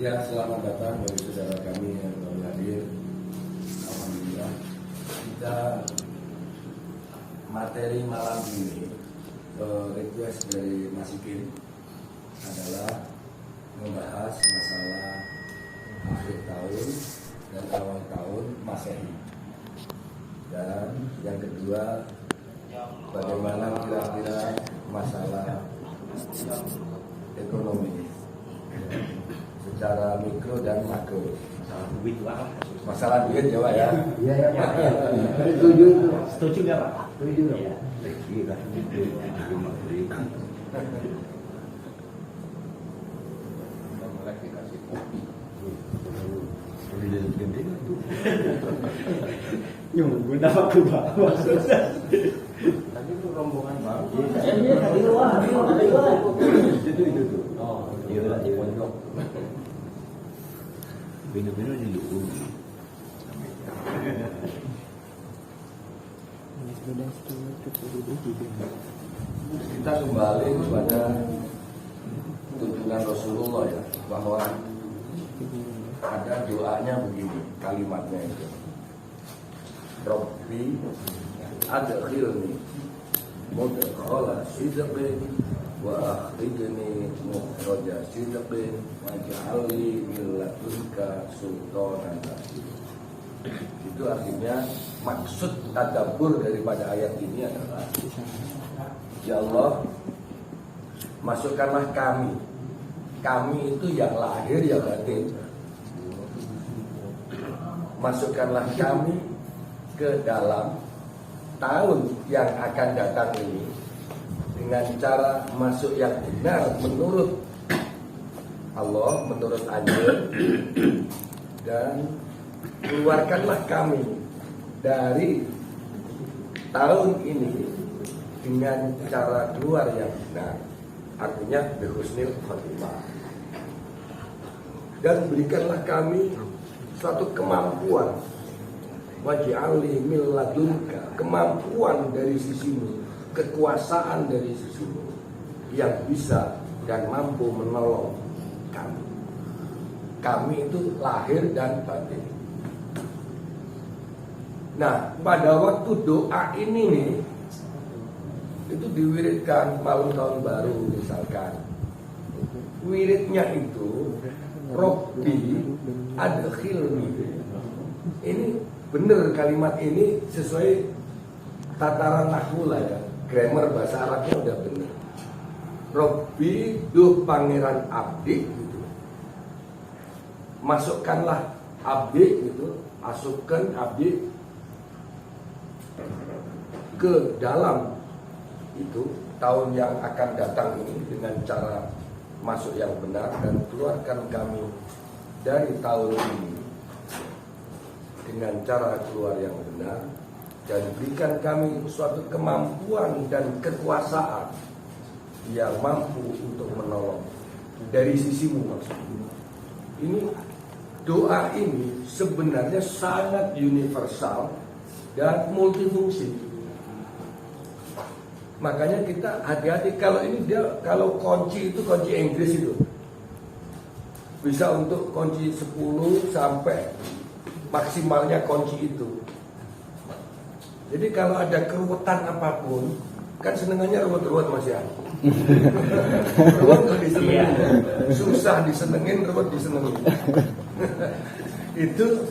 Ya, selamat datang bagi saudara kami yang baru hadir. Alhamdulillah. Kita materi malam ini request dari Mas Ikin adalah membahas masalah akhir tahun dan awal tahun Masehi. Dan yang kedua, bagaimana kira-kira masalah ekonomi secara mikro dan makro. Masalah duit ya Pak ya? Iya ya Pak. Setuju. Setuju nggak Pak? Setuju. Iya. Iya. Nyunggu nama aku Pak. Tadi itu rombongan baru. Iya, tadi luar. Itu tuh. Oh, Iya lah di pondok. Bino-bino di luar. Kita kembali kepada tuntunan Rasulullah ya, bahwa ada doanya begini, kalimatnya itu. Rabbi adkhilni mudkhala sidqin wa akhrijni mukhraja sidqin waj'al li min ladunka sultanan nasir. Itu artinya maksud tadabbur daripada ayat ini adalah, ya Allah, masukkanlah kami itu yang lahir ya batin, masukkanlah kami ke dalam tahun yang akan datang ini dengan cara masuk yang benar menurut Allah, menurut Anjil, dan keluarkanlah kami dari tahun ini dengan cara keluar yang benar, artinya bihusnil khotimah, dan berikanlah kami suatu kemampuan, waj'alni min ladunka, kemampuan dari sisimu, kekuasaan dari sisimu yang bisa dan mampu menolong kami. Kami itu lahir dan batin. Nah, pada waktu doa ini nih, itu diwiridkan malam tahun baru misalkan. Wiridnya itu Robbi adkhilni. Ini benar, kalimat ini sesuai tataran nahwu lah ya, grammar bahasa Arabnya udah benar. Robbi duh pangeran abdi gitu. Masukkanlah abdi gitu, masukkan abdi ke dalam itu tahun yang akan datang ini dengan cara masuk yang benar, dan keluarkan kami dari tahun ini dengan cara keluar yang benar, dan berikan kami suatu kemampuan dan kekuasaan yang mampu untuk menolong dari sisimu maksudnya. Ini doa ini sebenarnya sangat universal dan multifungsi. Makanya kita hati-hati kalau ini kalau kunci itu kunci Inggris itu bisa untuk kunci 10 sampai maksimalnya kunci itu. Jadi kalau ada keruwetan apapun, kan senengannya ruwet-ruwet Mas ya. Ruwet tuh disenengin, susah disenengin, ruwet disenengin. Itu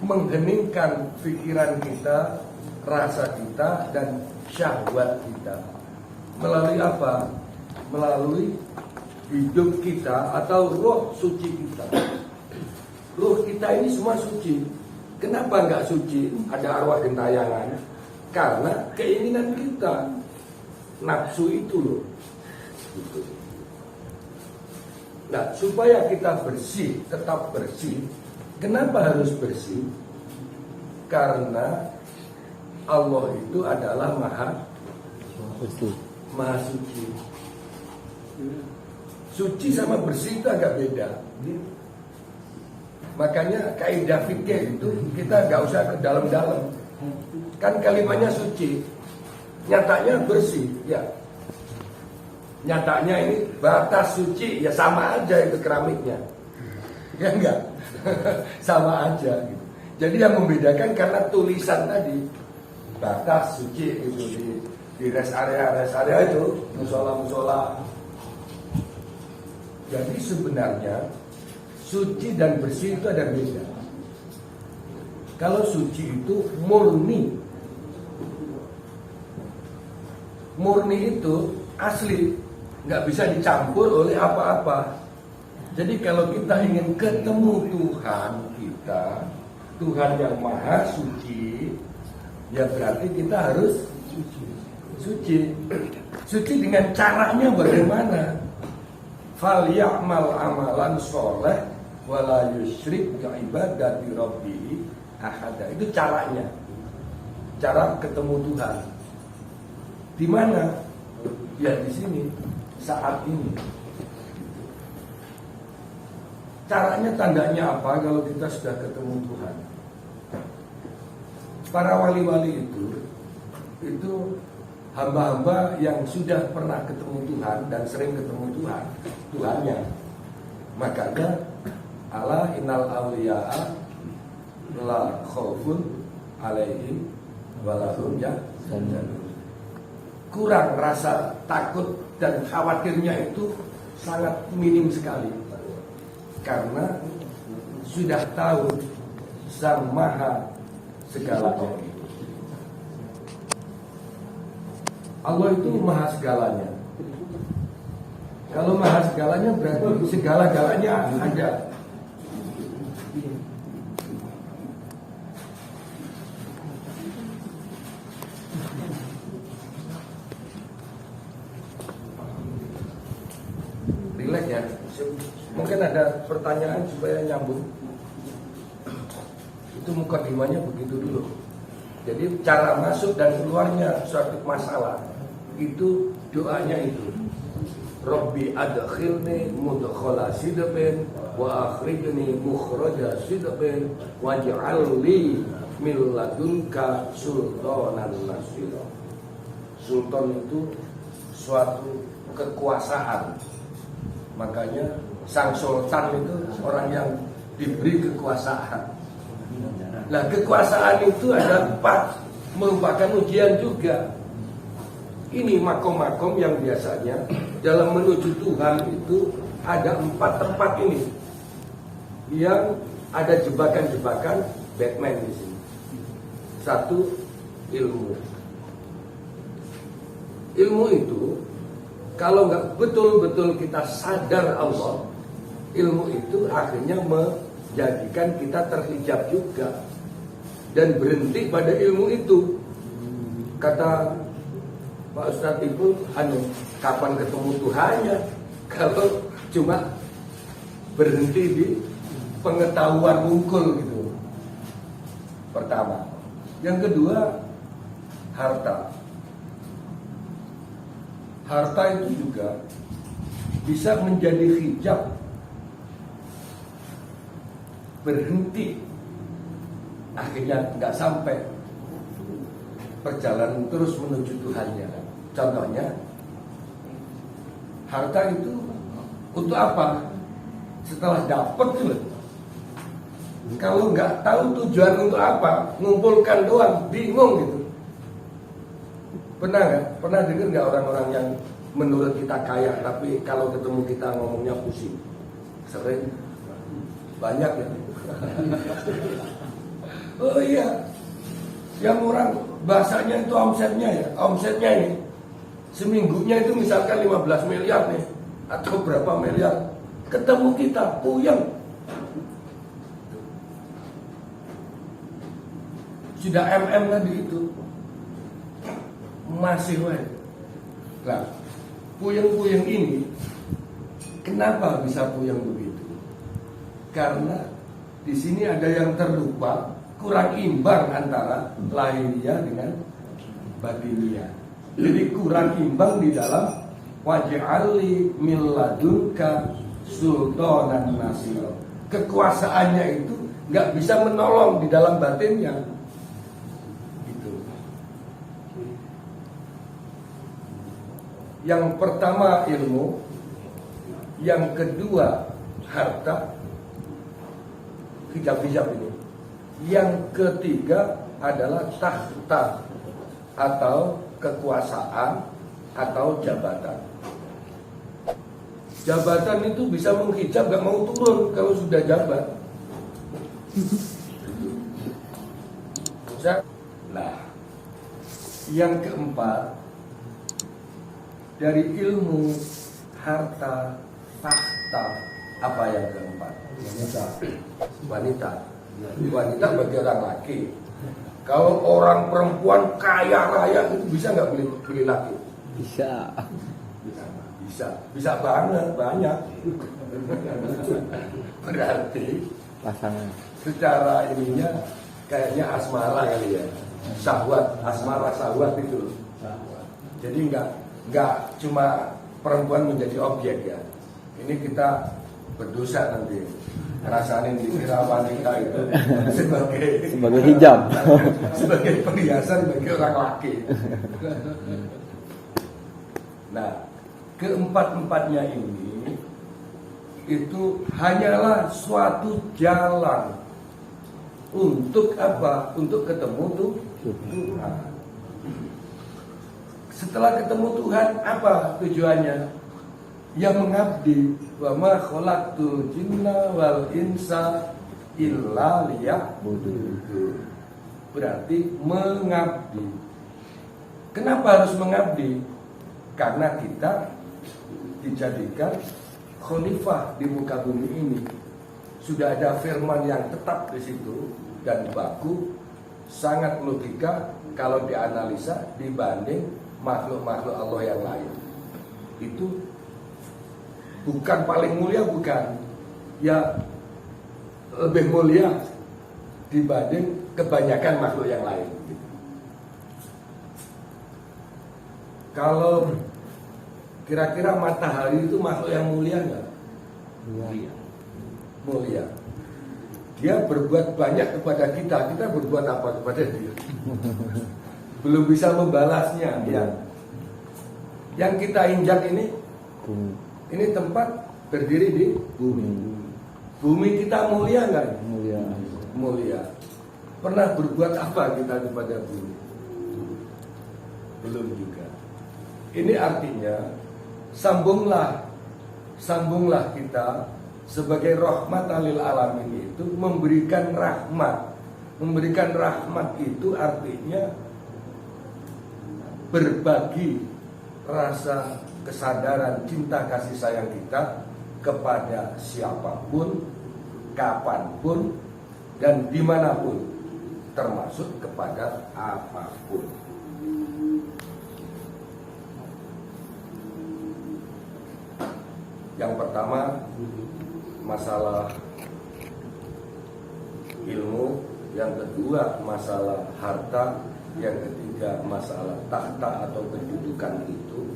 mengheningkan pikiran kita, rasa kita, dan syahwat kita. Melalui apa? Melalui hidup kita atau roh suci kita. Roh kita ini semua suci. Kenapa nggak suci? Ada arwah gentayangan. Karena keinginan kita, nafsu itu loh. Gitu. Nah, supaya kita bersih, tetap bersih. Kenapa harus bersih? Karena Allah itu adalah Maha Suci. Suci sama bersih itu agak beda. Makanya kaidah fikih itu kita nggak usah ke dalam-dalam. Kan kalimatnya suci, nyatanya bersih, ya. Nyatanya ini batas suci ya sama aja itu keramiknya. Ya enggak? Sama aja gitu. Jadi yang membedakan karena tulisan tadi batas suci itu di rest area itu musola. Jadi sebenarnya suci dan bersih itu ada beda. Kalau suci itu murni itu asli, nggak bisa dicampur oleh apa-apa. Jadi kalau kita ingin ketemu Tuhan kita, Tuhan yang maha suci, ya berarti kita harus suci. Suci dengan caranya bagaimana? Falyamal amalan sholeh wala yusyrik bi'ibadati rabbih ahada. Itu caranya. Cara ketemu Tuhan. Di mana? Ya di sini, saat ini. Caranya, tandanya apa kalau kita sudah ketemu Tuhan? Para wali-wali itu hamba-hamba yang sudah pernah ketemu Tuhan dan sering ketemu Tuhannya. Makanya ala innal awliya'a la khaufun alaihim walahum yahzanun. Kurang rasa takut dan khawatirnya itu sangat minim sekali. Karena sudah tahu Sang Maha segalanya. Allah itu maha segalanya. Kalau maha segalanya berarti segala-galanya ada. Relax ya. Mungkin ada pertanyaan supaya nyambung. Itu mukadimahnya begitu dulu. Jadi cara masuk dan keluarnya suatu masalah itu doanya itu. Rabbi adkhilni mudkhala sidqin wa akhrijni mukhraja sidqin waj'al li min ladunka sultanan nasira. Sultan itu suatu kekuasaan. Makanya sang sultan itu orang yang diberi kekuasaan. Nah, kekuasaan itu ada 4, merupakan ujian juga. Ini makom-makom yang biasanya dalam menuju Tuhan itu ada 4 tempat ini yang ada jebakan-jebakan Batman di sini. 1, ilmu. Ilmu itu kalau nggak betul-betul kita sadar Allah, ilmu itu akhirnya menjadikan kita terhijab juga dan berhenti pada ilmu itu. Kata Pak Ustadz itu, kapan ketemu Tuhannya? Kalau cuma berhenti di pengetahuan mungkul gitu. Pertama. Yang kedua, harta. Harta itu juga bisa menjadi hijab, berhenti, akhirnya nggak sampai perjalanan terus menuju Tuhannya. Contohnya, harta itu untuk apa? Setelah dapat tuh, kalau nggak tahu tujuan untuk apa, ngumpulkan doang, bingung gitu. Pernah nggak? Pernah dengar nggak orang-orang yang menurut kita kaya, tapi kalau ketemu kita ngomongnya pusing? Sering, banyak ya. Oh iya, yang orang bahasanya itu omsetnya ini seminggunya itu misalkan 15 miliar nih, atau berapa miliar, ketemu kita puyeng. Sudah tadi itu masih wae. Nah, puyeng-puyeng ini kenapa bisa puyeng begitu? Karena di sini ada yang terlupa, kurang imbang antara lahiriah dengan batiniah. Jadi kurang imbang di dalam waj'alli min ladunka sultanan nasira. Kekuasaannya itu nggak bisa menolong di dalam batinnya. Gitu. Yang pertama ilmu, yang kedua harta, hijab-hijab ini. Yang ketiga adalah tahta atau kekuasaan atau jabatan. Jabatan itu bisa menghijab, gak mau turun kalau sudah jabat. Nah, yang keempat, dari ilmu, harta, tahta, apa yang keempat? Wanita. Wanita bagi orang laki. Kalau orang perempuan kaya raya itu bisa nggak beli laki? Bisa. Bisa banget, banyak. Berarti Pasangan. secara ininya kayaknya asmara kali ya, syahwat, asmara syahwat itu. Jadi nggak cuma perempuan menjadi objek ya. Ini kita berdosa nanti ngerasain dikira wanita itu Sebagai hijab. sebagai perhiasan bagi orang laki. Nah, keempat-empatnya ini itu hanyalah suatu jalan untuk apa? Untuk ketemu Tuhan. Setelah ketemu Tuhan, apa tujuannya? Ya mengabdi. Wa ma khalaqtul jinna wal insa illa liya'budun. Berarti mengabdi. Kenapa harus mengabdi? Karena kita dijadikan khalifah di muka bumi ini. Sudah ada firman yang tetap di situ dan baku, sangat logika kalau dianalisa dibanding makhluk-makhluk Allah yang lain. Itu bukan paling mulia, bukan. Ya lebih mulia dibanding kebanyakan makhluk yang lain. Kalau kira-kira matahari itu makhluk yang mulia nggak? Mulia. Dia berbuat banyak kepada kita. Kita berbuat apa kepada dia? Belum bisa membalasnya. Ya. Yang kita injak ini tempat berdiri di bumi. Bumi kita mulia nggak? Mulia. Pernah berbuat apa kita kepada bumi? Belum juga. Ini artinya sambunglah kita sebagai rahmatan lil alamin itu memberikan rahmat. Memberikan rahmat itu artinya berbagi rasa kesadaran cinta kasih sayang kita kepada siapapun, kapanpun, dan dimanapun, termasuk kepada apapun. Yang pertama masalah ilmu, yang kedua masalah harta, yang ketiga masalah tahta atau kedudukan itu,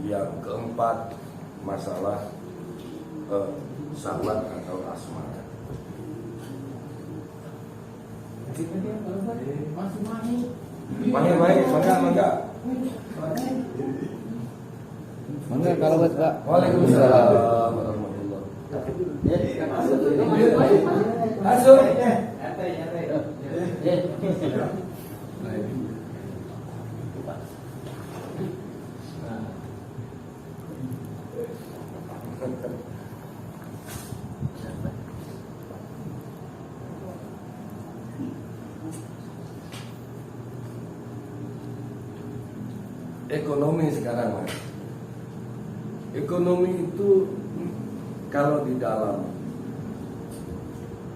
yang keempat masalah syahwat atau asmara. Mangga. Mangga kalau buat Pak. Waalaikumsalam warahmatullahi wabarakatuh. Masuk. Ekonomi sekarang, Mas. Ekonomi itu kalau di dalam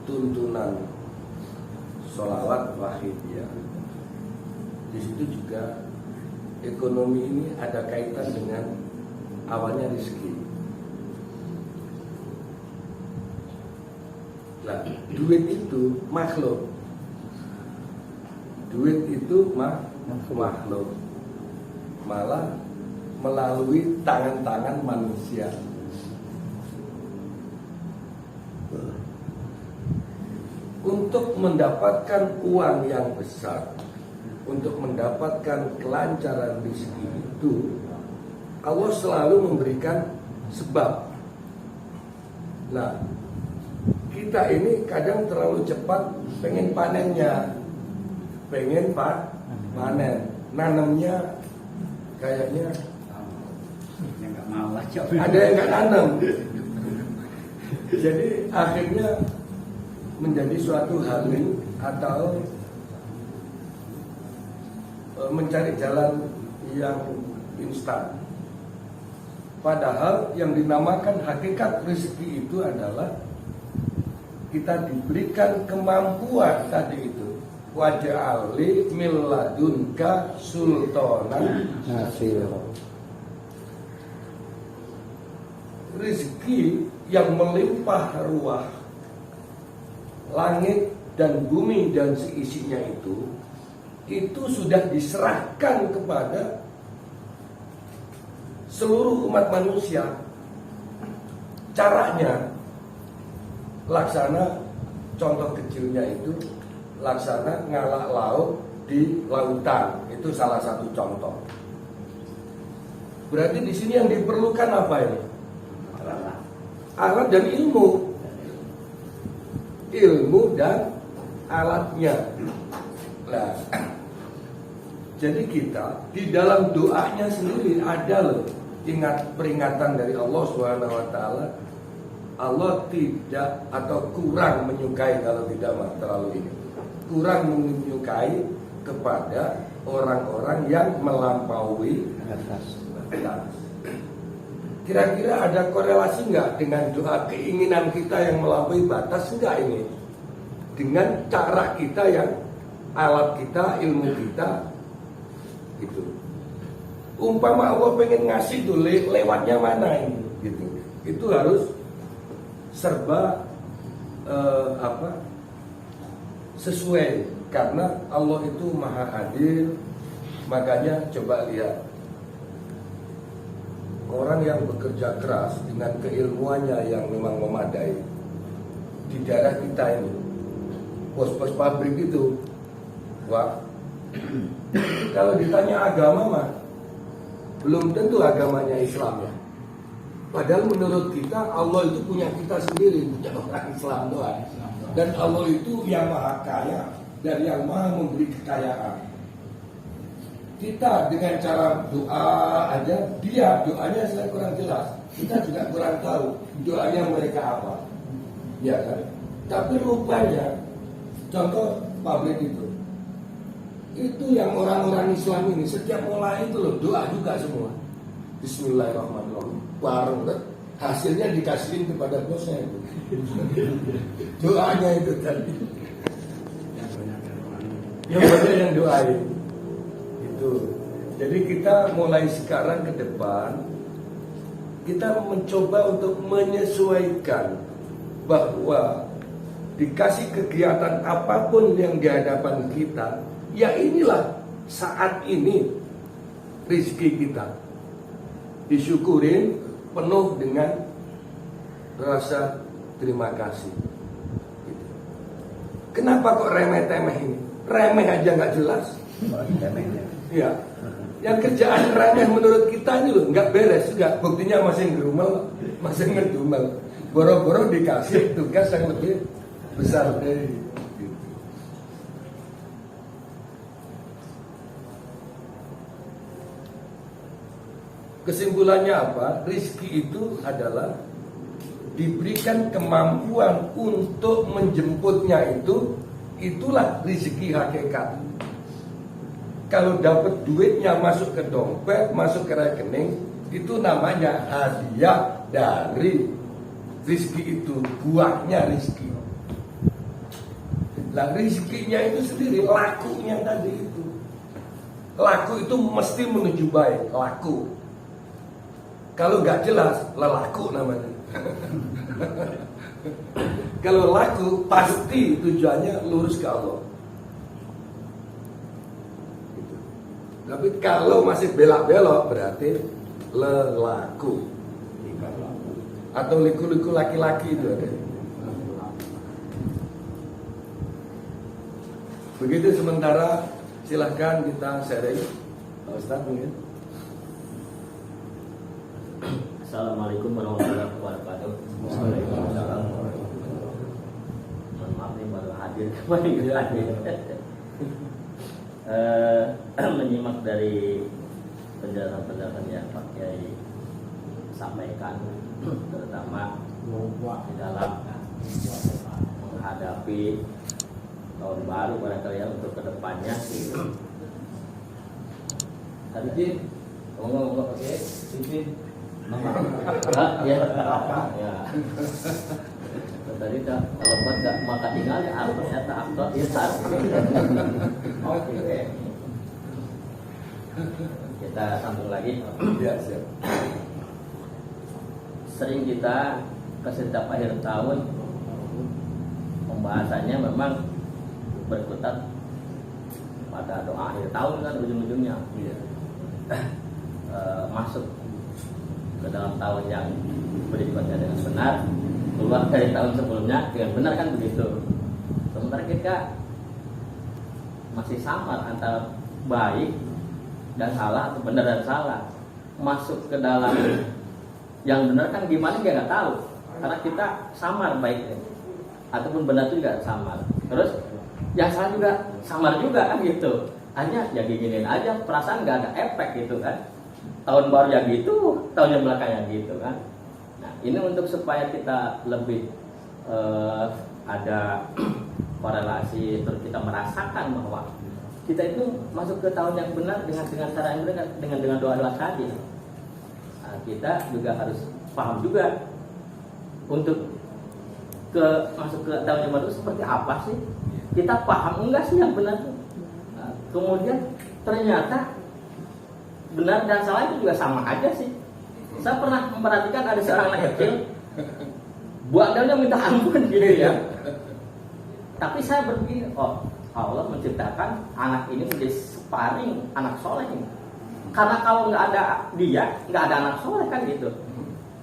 tuntunan sholawat wahidiyah, di situ juga ekonomi ini ada kaitan dengan awalnya rezeki. Nah, duit itu makhluk. Duit itu makhluk. Malah melalui tangan-tangan manusia. Untuk mendapatkan uang yang besar, untuk mendapatkan kelancaran rezeki itu Allah selalu memberikan sebab. Nah, kita ini kadang terlalu cepat pengen panennya, pengen panen, nanamnya kayaknya Yang nggak mau aja. ada yang nggak nanam. Jadi akhirnya menjadi suatu hal atau mencari jalan yang instan. Padahal yang dinamakan hakikat rezeki itu adalah kita diberikan kemampuan tadi itu. Waj'alli min ladunka sultanan Nasir. rezeki yang melimpah ruah, langit dan bumi dan seisinya itu sudah diserahkan kepada seluruh umat manusia. Caranya laksana, contoh kecilnya itu laksana ngalak laut di lautan, itu salah satu contoh. Berarti di sini yang diperlukan apa ini? Alat dan ilmu. Ilmu dan alatnya. Nah, jadi kita di dalam doanya sendiri ada loh peringatan dari Allah SWT. Allah tidak atau kurang menyukai, kalau tidak terlalu ini, kurang menyukai kepada orang-orang yang melampaui Atas. batas. Kira-kira ada korelasi nggak dengan doa keinginan kita yang melampaui batas enggak ini? Dengan cara kita yang alat kita, ilmu kita gitu. Umpama Allah pengen ngasih tuh lewatnya mana ini gitu. Itu harus serba sesuai, karena Allah itu maha adil. Makanya coba lihat orang yang bekerja keras dengan keilmuannya yang memang memadai di daerah kita ini, bos-bos pabrik itu, wah, kalau ditanya agama mah belum tentu agamanya Islam ya. Padahal menurut kita Allah itu punya kita sendiri, bukan orang Islam doang. Dan Allah itu yang maha kaya dan yang maha memberi kekayaan. Kita dengan cara doa aja, dia doanya saya kurang jelas. Kita juga kurang tahu doanya mereka apa, ya kan? Tapi rupanya, contoh pabrik itu yang orang-orang Islam ini setiap mulai itu loh doa juga semua. Bismillahirrahmanirrahim. Bareng kan? Hasilnya dikasihin kepada bosnya itu. Doanya itu tadi. Yang banyak yang doain. Itu. Jadi kita mulai sekarang ke depan kita mencoba untuk menyesuaikan bahwa dikasih kegiatan apapun yang di hadapan kita, ya inilah saat ini rezeki kita. Disyukurin penuh dengan rasa terima kasih. Kenapa kok remeh-temeh ini? Remeh aja nggak jelas. Ya, yang kerjaan remeh menurut kita ini loh nggak beres juga. Buktinya masih ngerumel, masih ngedumel. Boro-boro dikasih tugas yang lebih besar dari itu. Kesimpulannya apa? Rizki itu adalah diberikan kemampuan untuk menjemputnya itu, itulah rezeki hakikat. Kalau dapat duitnya masuk ke dompet, masuk ke rekening, itu namanya hadiah dari rezeki itu, buahnya rezeki. Nah, rezekinya itu sendiri, lakunya tadi itu. Laku itu mesti menuju baik, laku. Kalau nggak jelas, lelaku namanya. Kalau laku, pasti tujuannya lurus ke Allah. Gitu. Tapi kalau masih belak-belok, berarti lelaku. Atau liku-liku laki-laki itu ada. Begitu sementara, silahkan kita sharing. Pak Ustadz mungkin. Assalamualaikum warahmatullahi wabarakatuh. Waalaikumsalam. Mohon maaf nih baru hadir kembali lagi. Menyimak dari penjelasan-penjelasan yang Pak Kiai sampaikan, terutama di dalam menghadapi tahun baru barangkali ya untuk kedepannya. Tadi Jin, ngomong oke, Jin. Ya. Tadi kalau buat nggak maka tinggal ya apa ternyata aktor insar. Oke. Kita sambung lagi. Ya, siap. Sering kita ke setiap akhir tahun pembahasannya memang berkutat pada doa akhir tahun kan ujung-ujungnya. Iya. Masuk ke dalam tahun yang berikutnya dengan benar, keluar dari tahun sebelumnya dengan benar kan begitu. Sementara kita masih samar antara baik dan salah atau benar dan salah. Masuk ke dalam yang benar kan gimana dia nggak tahu, karena kita samar baiknya ataupun benar itu juga samar. Terus yang salah juga samar juga kan gitu. Hanya ya giniin aja, perasaan nggak ada efek gitu kan. Tahun baru yang gitu, tahun yang belakang yang gitu kan. Nah ini untuk supaya kita lebih ada korelasi, terus kita merasakan bahwa kita itu masuk ke tahun yang benar dengan cara yang benar, dengan doa-doa tadi. Nah, kita juga harus paham juga untuk masuk ke tahun yang baru seperti apa sih? Kita paham enggak sih yang benar? Nah, kemudian ternyata benar dan salah itu juga sama aja sih. Saya pernah memperhatikan ada seorang anak kecil buang daunnya minta ampun gitu ya. Tapi saya berpikir, oh Allah menciptakan anak ini menjadi sparring anak soleh ini. Karena kalau nggak ada dia, nggak ada anak soleh kan gitu.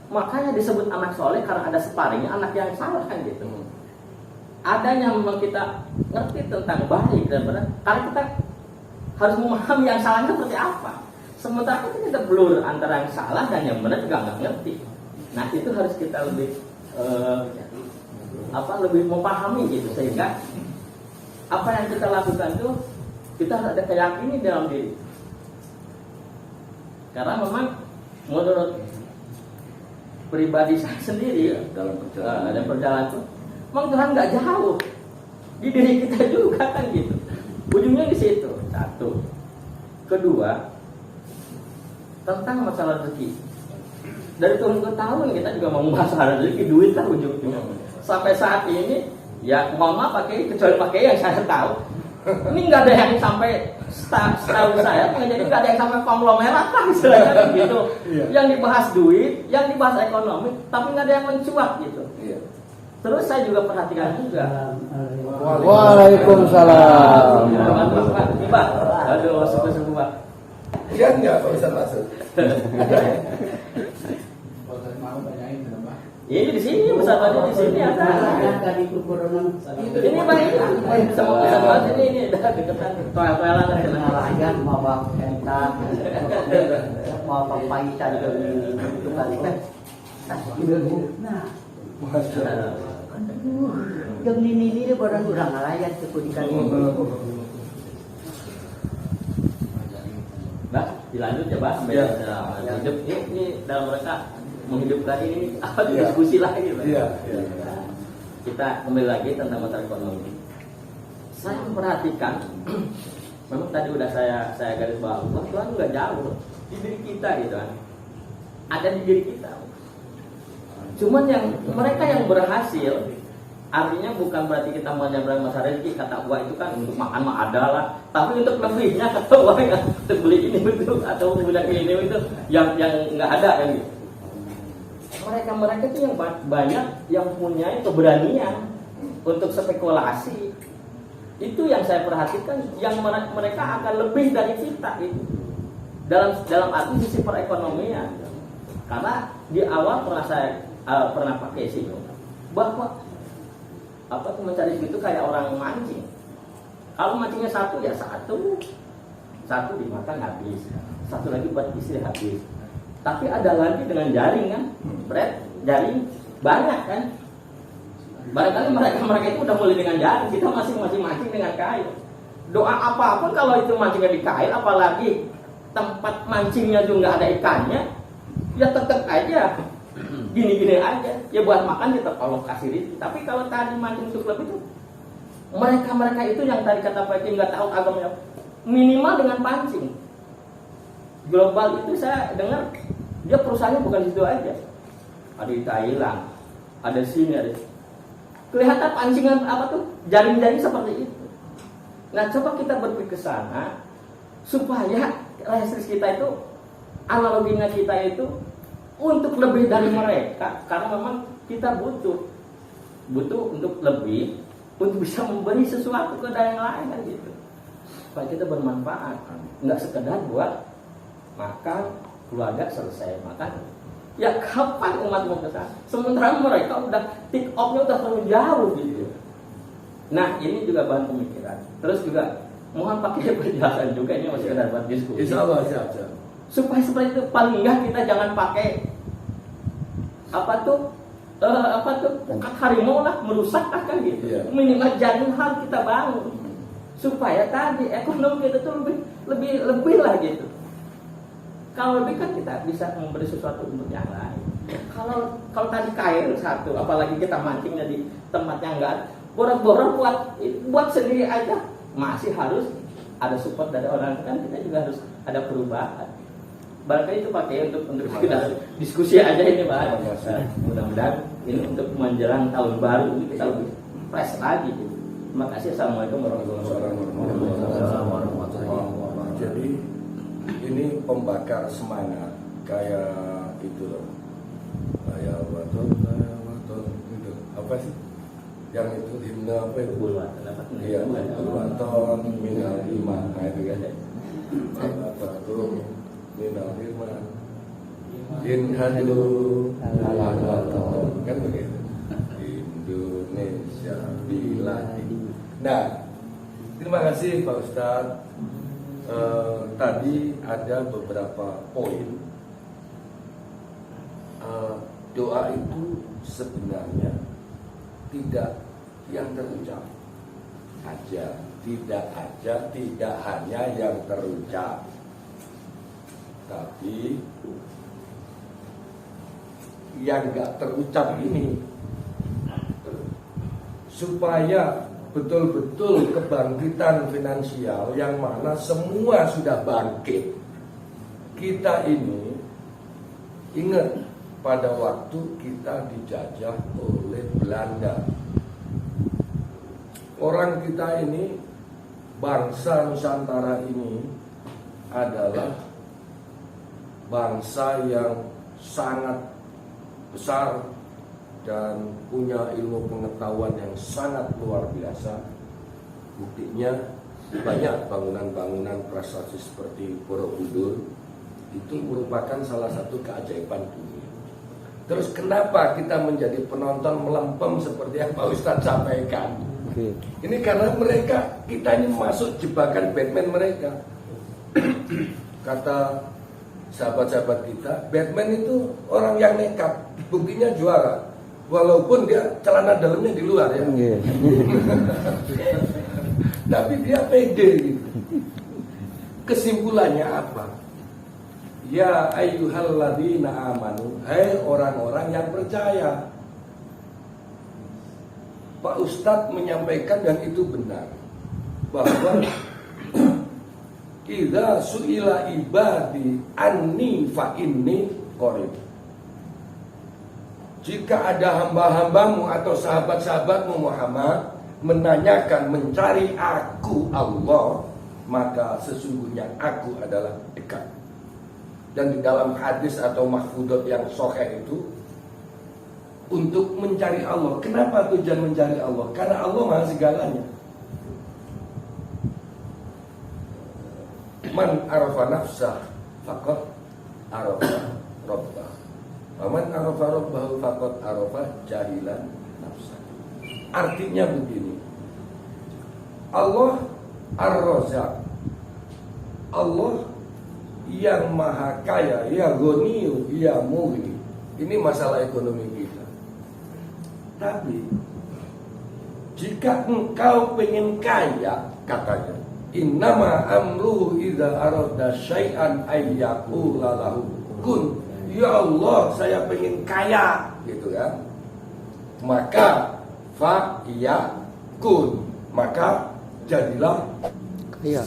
Makanya disebut anak soleh karena ada sparringnya anak yang salah kan gitu. Adanya memang kita ngerti tentang baik dan benar, karena kita harus memahami yang salahnya seperti apa. Sementara kita blur antara yang salah dan yang benar juga nggak ngerti. Nah itu harus kita lebih lebih memahami gitu, sehingga apa yang kita lakukan itu kita harus ada keyakinan dalam diri. Karena memang menurut pribadi saya sendiri Dalam perjalanan itu, memang Tuhan nggak jauh di diri kita juga kan gitu. Ujungnya di situ. Satu, kedua tentang masalah rezeki. Dari tahun ke tahun kita juga mau masalah rezeki, duit lah ujung-ujungnya. Sampai saat ini ya mohon maaf pakai kecuali pakai yang saya tahu. Ini nggak ada yang sampai setahu saya, jadi nggak ada yang sampai konglomerat lah istilahnya gitu. Iya. Yang dibahas duit, yang dibahas ekonomi, tapi nggak ada yang mencuat gitu. Iya. Terus saya juga perhatikan juga. Waalaikumsalam. Pak, aduh sepuh-sepuh Pak. Iya enggak Pak Ustaz masuk. Ini di sini besar banget di sini ada. Ini Pak ini sama besar banget ini deketan toel-toelan dari Nelayan mau bawa kita, mau bawa paisa juga ini itu kali kan. Nah, yang ini orang nelayan sekodikan ini. Mbak, dilanjut ya Mbak sampai hidup ini dalam mereka menghidupkan ini apa diskusi lagi Mbak. Iya. Kita kembali lagi tentang masalah ekonomi. Saya memperhatikan memang tadi udah saya garis bawah, Tuhan nggak jauh di diri kita gitu kan. Ada di diri kita. Cuman yang mereka yang berhasil, artinya bukan berarti kita menyeberang masalah rezeki, kata gua itu kan untuk makan mah ada lah, tapi untuk lebihnya kata gua untuk beli ini itu atau beli ini itu yang nggak ada kan gitu. Mereka itu yang banyak yang punya keberanian untuk spekulasi. Itu yang saya perhatikan, yang mereka akan lebih dari kita itu dalam arti sisi perekonomian. Karena di awal pernah pakai sih bahwa mencari itu kayak orang mancing. Kalau mancingnya satu ya satu dimakan habis, satu lagi buat istri habis. Tapi ada lagi dengan jaring kan, jaring banyak kan. Barangkali mereka itu udah mulai dengan jaring, kita masih mancing dengan kail. Doa apapun kalau itu mancingnya di kail, apalagi tempat mancingnya juga nggak ada ikannya, ya tetap aja gini-gini aja. Ya buat makan tetap Allah kasih rezeki. Tapi kalau tadi mancing untuk lebih itu, mereka itu yang tadi kata Pak Kim nggak tahu agamanya, minimal dengan pancing. Global itu saya dengar dia perusahaannya bukan di situ aja, ada di Thailand, ada sini, ada kelihatan pancingan apa tuh jaring-jaring seperti itu. Nah coba kita berpikir ke sana supaya listrik kita itu, analoginya kita itu untuk lebih dari mereka, karena memang kita butuh untuk lebih, untuk bisa memberi sesuatu ke yang lain kan gitu, supaya kita bermanfaat, nggak sekedar buat makan keluarga selesai makan. Ya kapan umat mau kesana? Sementara mereka udah take off-nya udah terlalu jauh gitu. Nah ini juga bahan pemikiran. Terus juga mohon pakai penjelasan juga, ini masih sekedar buat diskusi. Insya Allah siap. Supaya seperti itu, paling enggak kita jangan pakai apa tuh pukat harimau lah, merusak lah kan gitu. Iya. Minimal jaring hal kita bangun supaya tadi ekonomi kita tuh lebih lah gitu. Kalau lebih kan kita bisa memberi sesuatu untuk yang lain. Kalau tadi kail satu, apalagi kita mancingnya di tempat yang enggak, borok-borok buat sendiri aja, masih harus ada support dari orang kan, kita juga harus ada perubahan. Barangkali itu pakai untuk kita diskusi aja ini Pak. Mudah-mudahan ini untuk menjelang tahun baru ini kita lebih fresh lagi. Terima kasih. Assalamualaikum warahmatullahi wabarakatuh. Jadi ini pembakar semangat kayak itu loh, kayak waton itu apa sih? Yang itu himne apa itu? Iya, waton minal iman, nah itu kan. Waton minal iman, inhadu ala waton, kan begitu. Indonesia biladi. Nah, terima kasih Pak Ustadz. Tadi ada beberapa poin. Doa itu sebenarnya tidak yang terucap aja, tidak hanya yang terucap, tapi yang nggak terucap ini supaya betul-betul kebangkitan finansial yang mana semua sudah bangkit. Kita ini ingat pada waktu kita dijajah oleh Belanda. Orang kita ini, bangsa Nusantara ini adalah bangsa yang sangat besar dan punya ilmu pengetahuan yang sangat luar biasa. Buktinya banyak bangunan-bangunan prasasti seperti Borobudur itu merupakan salah satu keajaiban dunia. Terus kenapa kita menjadi penonton melempem seperti yang Pak Ustadz sampaikan? Ini karena kita ini masuk jebakan Batman mereka. Kata sahabat-sahabat kita, Batman itu orang yang nekat, buktinya juara. Walaupun dia celana dalamnya di luar ya. Tapi dia pede gitu. Kesimpulannya apa? Ya ayyuhalladzina amanu, hai orang-orang yang percaya. Pak Ustadz menyampaikan dan itu benar, bahwa idza su'ila ibadi anni fa inni qarib. Jika ada hamba-hambamu atau sahabat-sahabatmu Muhammad menanyakan, mencari aku Allah, maka sesungguhnya aku adalah dekat. Dan di dalam hadis atau mahfudot yang sahih itu, untuk mencari Allah. Kenapa tujuan mencari Allah? Karena Allah maha segalanya. Man arafa nafsah faqad arafa rabbah. Man arafa rabbahu faqad arafa jahilan nafsah. Artinya begini, Allah Ar-Razzaq, Allah yang maha kaya, ya Ghaniyu, ya Mughni. Ini masalah ekonomi kita. Tapi jika engkau pengen kaya, katanya, innama amruhu idza arada syai'an ayyaqula lahu kun. Ya Allah, saya pengen kaya, gitu kan. Maka fa ya kun, maka jadilah. Iya.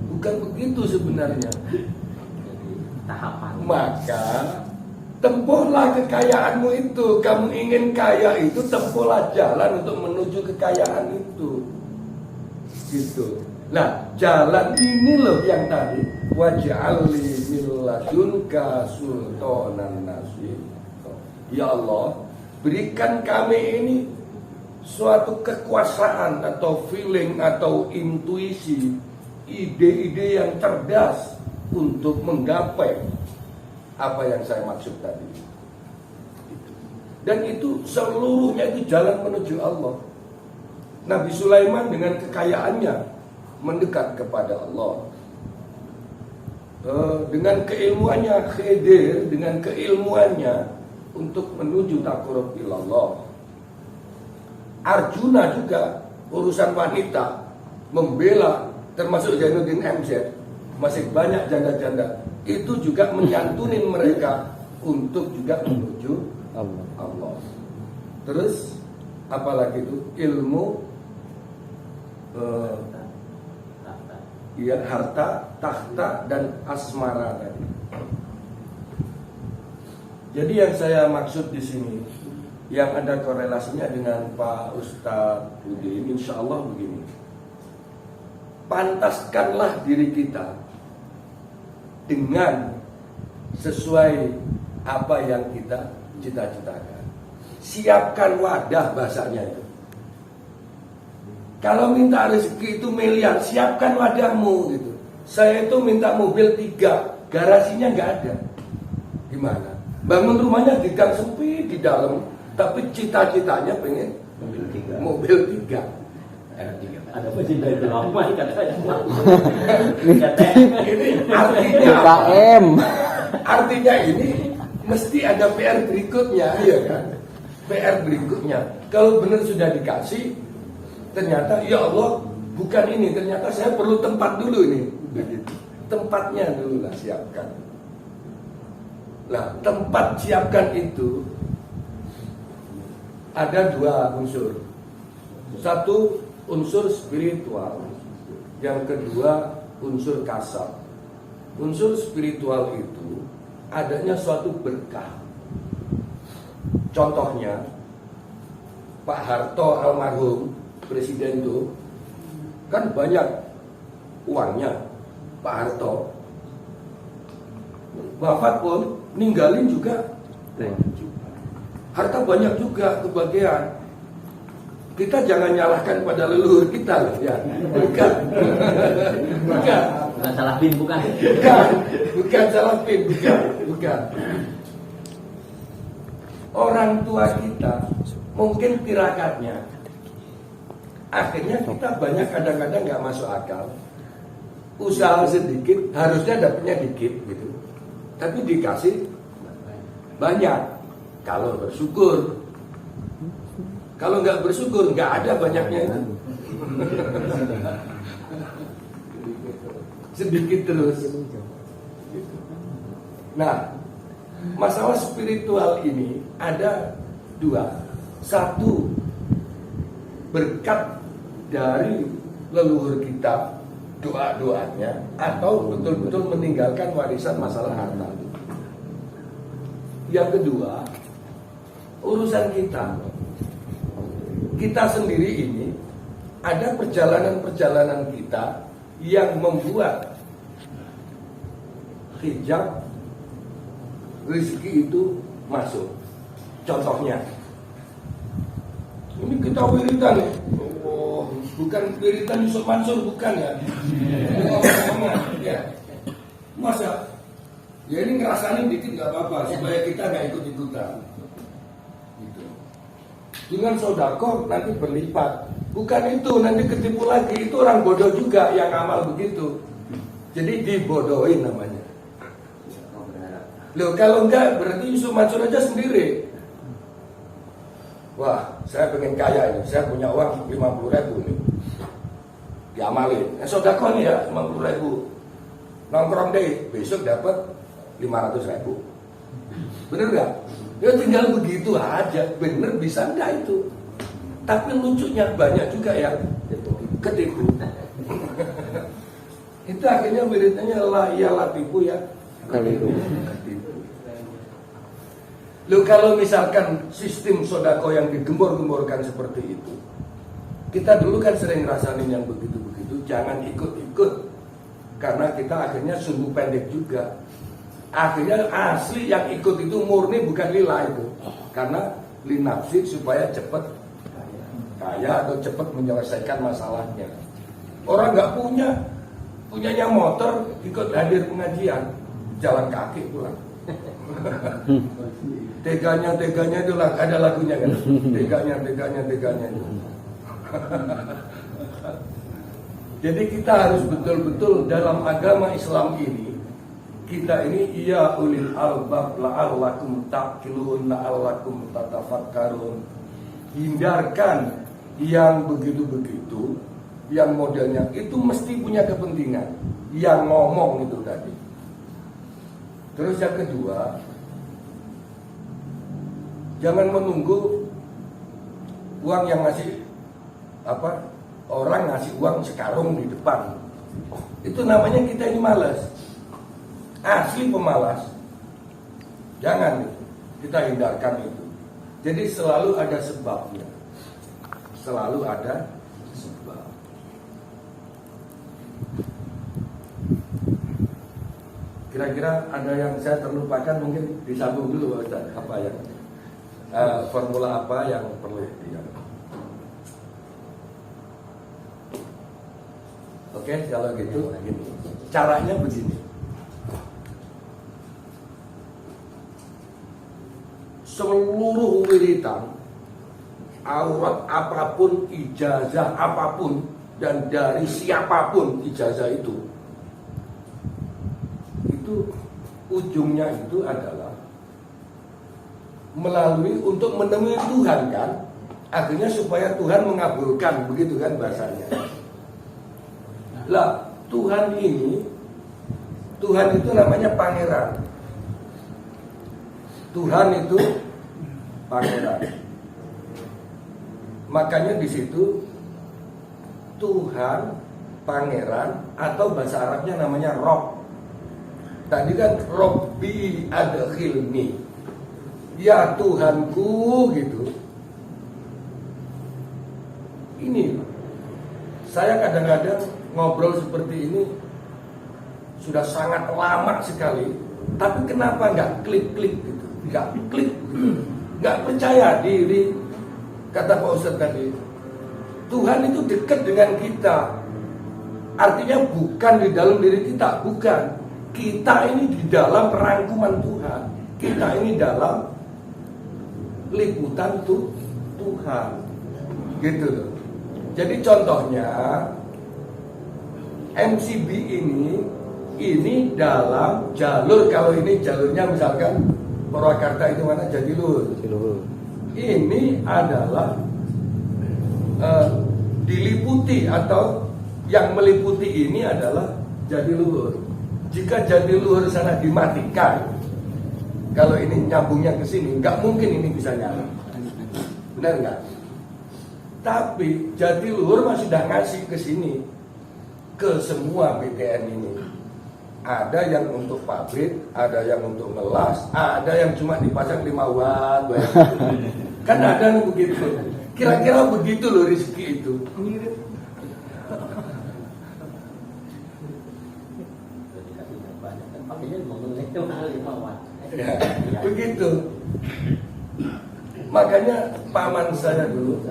Bukan begitu sebenarnya. Tahapan. Maka tempuhlah kekayaanmu itu. Kamu ingin kaya itu, tempuhlah jalan untuk menuju kekayaan itu. Gitu. Nah, jalan ini loh yang tadi waj'alli min ladunka sultanan nasir. Ya Allah, berikan kami ini suatu kekuasaan atau feeling atau intuisi, ide-ide yang cerdas untuk menggapai apa yang saya maksud tadi. Dan itu seluruhnya itu jalan menuju Allah. Nabi Sulaiman dengan kekayaannya mendekat kepada Allah. Dengan keilmuannya, Khidir dengan keilmuannya untuk menuju taqarrub ilallah. Arjuna juga urusan wanita membela, termasuk Zainuddin MZ, masih banyak janda-janda. Itu juga menyantunin mereka untuk juga menuju Allah. Terus apalagi itu ilmu, harta, takhta, dan asmara tadi. Jadi yang saya maksud di sini, yang ada korelasinya dengan Pak Ustadz Udin, insya Allah begini. Pantaskanlah diri kita dengan sesuai apa yang kita cita-citakan. Siapkan wadah, bahasanya itu. Kalau minta rezeki itu miliar, siapkan wadahmu gitu. Saya itu minta mobil 3, garasinya nggak ada. Gimana? Bangun rumahnya di gang sempit di dalam, tapi cita-citanya pengen mobil 3. Ada pecinta itu lama katanya. Ini artinya apa? UKM. Artinya ini mesti ada PR berikutnya, iya kan? PR berikutnya. Kalau benar sudah dikasih, ternyata ya Allah bukan ini, ternyata saya perlu tempat dulu nih. Begitu. Tempatnya dulu lah siapkan. Nah, tempat siapkan itu ada 2 unsur. Satu unsur spiritual, yang kedua unsur kasar. Unsur spiritual itu adanya suatu berkah. Contohnya Pak Harto almarhum presiden itu kan banyak uangnya. Pak Harto wafat pun ninggalin juga harta banyak juga, kebahagiaan. Kita jangan nyalahkan pada leluhur kita loh ya. Bukan. Bukan. Bukan salah bin, bukan. Bukan salah bin, bukan. Orang tua kita mungkin tirakatnya, akhirnya kita banyak kadang-kadang nggak masuk akal. Usaha sedikit, harusnya dapatnya dikit gitu. Tapi dikasih banyak. Kalau bersyukur. Kalau nggak bersyukur, nggak ada banyaknya itu. Sedikit terus. Nah, masalah spiritual ini ada 2. Satu, berkat dari leluhur kita, doa-doanya, atau betul-betul meninggalkan warisan masalah harta. Yang kedua, urusan kita. Kita sendiri ini ada perjalanan-perjalanan kita yang membuat hijab rezeki itu masuk. Contohnya, ini kita wiridan, bukan wiridan Yusuf Mansur, bukan ya? Ya. Masa? Ya ini ngerasain dikit nggak apa-apa supaya kita nggak ikut-ikutan. Gitu. Dengan sodako nanti berlipat. Bukan itu, nanti ketipu lagi. Itu orang bodoh juga yang amal begitu. Jadi dibodohin namanya. Loh kalau enggak berarti Yusuf Mansur aja sendiri. Wah, saya pengen kaya ini, saya punya uang 50.000 nih. Diamalin. Sodako nih ya 50.000. Nongkrong deh, besok dapat 500.000. Bener nggak? Ya tinggal begitu aja. Bener bisa enggak itu? Tapi lucunya banyak juga yang ketipu. Itu akhirnya beritanya lah tipu ya. Ketipu. Loh kalau misalkan sistem sodako yang digembor-gemborkan seperti itu, kita dulu kan sering rasain yang begitu-begitu, jangan ikut-ikut. Karena kita akhirnya sungguh pendek juga. Akhirnya asli yang ikut itu murni bukan lillah itu. Karena linafsik supaya cepat kaya atau cepat menyelesaikan masalahnya. Orang nggak punyanya motor, ikut hadir pengajian, jalan kaki pulang. Teganya itu lah, ada lagunya kan. Teganya itu. Jadi kita harus betul-betul dalam agama Islam ini, kita ini ya ulil albab la'allakum taqilun la'allakum tatafakkarun. Hindarkan yang begitu-begitu, yang modelnya itu mesti punya kepentingan, yang ngomong itu tadi. Terus yang kedua, jangan menunggu uang yang ngasih orang ngasih uang sekarung di depan. Itu namanya kita ini malas. Asli pemalas. Jangan kita hindarkan itu. Jadi selalu ada sebabnya. Selalu ada sebab. Kira-kira ada yang saya terlupakan, mungkin disambung dulu Pak Ustaz. Apa yang formula apa yang perlu diingat? Oke, kalau gitu gini. Caranya begini. Seluruh wiritan, aurat apapun, ijazah apapun, dan dari siapapun ijazah itu ujungnya itu adalah melalui untuk menemui Tuhan kan, akhirnya supaya Tuhan mengabulkan, begitu kan bahasanya. Lah Tuhan itu namanya pangeran. Tuhan itu pangeran. Makanya di situ Tuhan, pangeran, atau bahasa Arabnya namanya Rob. Tadi kan Robbi adkhilni, ya Tuhanku gitu. Ini saya kadang-kadang ngobrol seperti ini sudah sangat lama sekali, tapi kenapa nggak klik-klik gitu, nggak klik gitu, nggak percaya diri. Kata Pak Ustadz tadi, Tuhan itu dekat dengan kita, artinya bukan di dalam diri kita, bukan. Kita ini di dalam rangkuman Tuhan, kita ini dalam liputan Tuhan, gitu loh. Jadi contohnya MCB ini dalam jalur, kalau ini jalurnya misalkan Purwakarta itu mana, Jatiluhur. Ini adalah diliputi atau yang meliputi ini adalah Jatiluhur. Jika Jatiluhur sana dimatikan, kalau ini nyambungnya ke sini, nggak mungkin ini bisa nyala. Benar nggak? Tapi Jatiluhur masih sudah ngasih ke sini, ke semua BTN ini. Ada yang untuk pabrik, ada yang untuk ngelas, ada yang cuma dipasang 5 watt. Kan ada yang begitu. Kira-kira begitu loh rezeki itu. Ya, begitu. Makanya paman saya dulu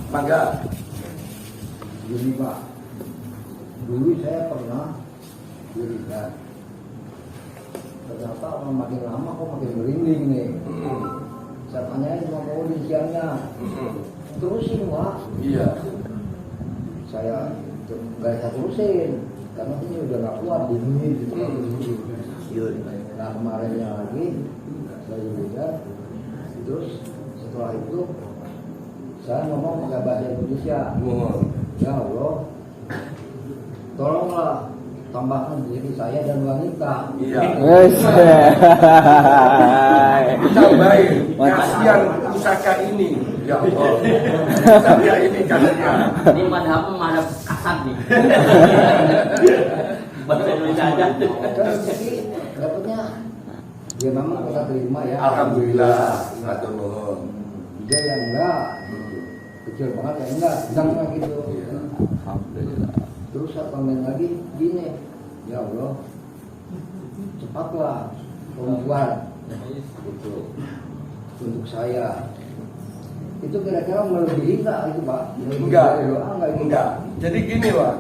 Mangga. Gini Pak, dulu saya pernah dirikan. Ternyata makin lama kok makin merinding nih. Saya tanyain sama polisiannya, terusin Pak. Iya. Saya nggak bisa terusin karena ini udah nggak kuat dingin gitu. Nah kemarinnya lagi saya juga, terus setelah itu saya ngomong pakai bahasa Indonesia. Ya Allah, tolonglah tambahkan diri saya dan wanita. Iya. Wes. Tambahin. Kasihan pusaka ini. Ya Allah. Pusaka ini katanya. Ini madhab kasar nih. Bahasa Indonesia aja. Terus jadi dapatnya ya memang kita terima ya. Alhamdulillah. Matur nuwun. Dia yang enggak kecil banget ya enggak sedang gitu. Alhamdulillah. Terus saya komen lagi gini, ya Allah, cepatlah perempuan gitu untuk saya. Itu kira-kira melebihi enggak itu Pak? Enggak. Enggak. Enggak. Jadi gini Pak,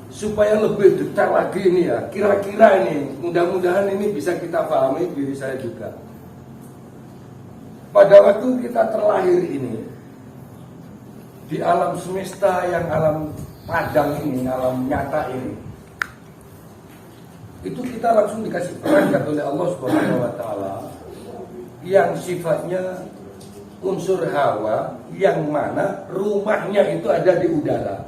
supaya lebih detail lagi ini ya, kira-kira ini, mudah-mudahan ini bisa kita pahami diri saya juga. Pada waktu kita terlahir ini, di alam semesta yang alam padang ini, alam nyata ini, itu kita langsung dikasih perangkat oleh Allah Subhanahu wa Ta'ala yang sifatnya unsur hawa, yang mana rumahnya itu ada di udara.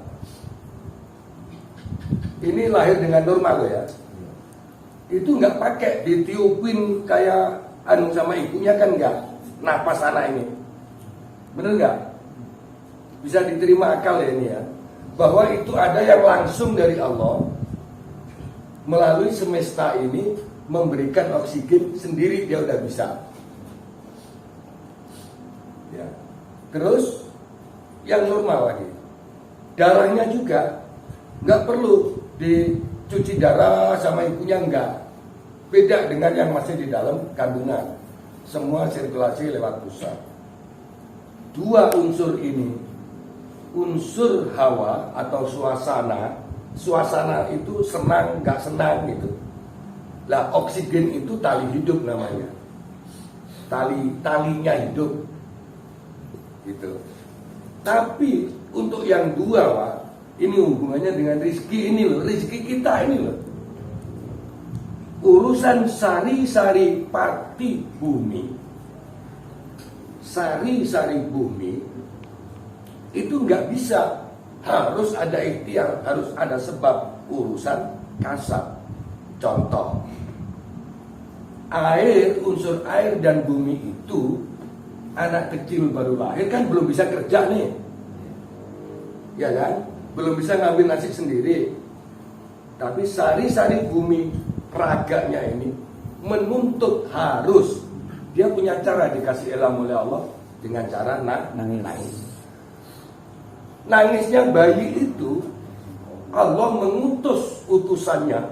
Ini lahir dengan normal ya. Itu nggak pakai ditiupin kayak anu sama ibunya kan nggak. Napas anak ini, bener nggak? Bisa diterima akal ya ini ya. Bahwa itu ada yang langsung dari Allah melalui semesta ini memberikan oksigen sendiri, dia udah bisa. Ya. Terus yang normal lagi, darahnya juga nggak perlu dicuci darah sama ibunya, enggak. Beda dengan yang masih di dalam kandungan, semua sirkulasi lewat pusat. Dua unsur ini, unsur hawa atau suasana. Suasana itu senang nggak senang gitu. Lah oksigen itu tali hidup namanya. Talinya hidup gitu. Tapi untuk yang dua Pak, ini hubungannya dengan rezeki ini loh, rezeki kita ini loh. Urusan sari-sari parti bumi, sari-sari bumi itu nggak bisa, harus ada ikhtiar, harus ada sebab. Urusan kasab, contoh air, unsur air dan bumi itu, anak kecil baru lahir kan belum bisa kerja nih, ya kan, belum bisa ngambil nasi sendiri. Tapi sari-sari bumi raganya ini menuntut harus dia punya cara, dikasih ilham oleh Allah dengan cara nangis. Nangisnya bayi itu Allah mengutus utusannya,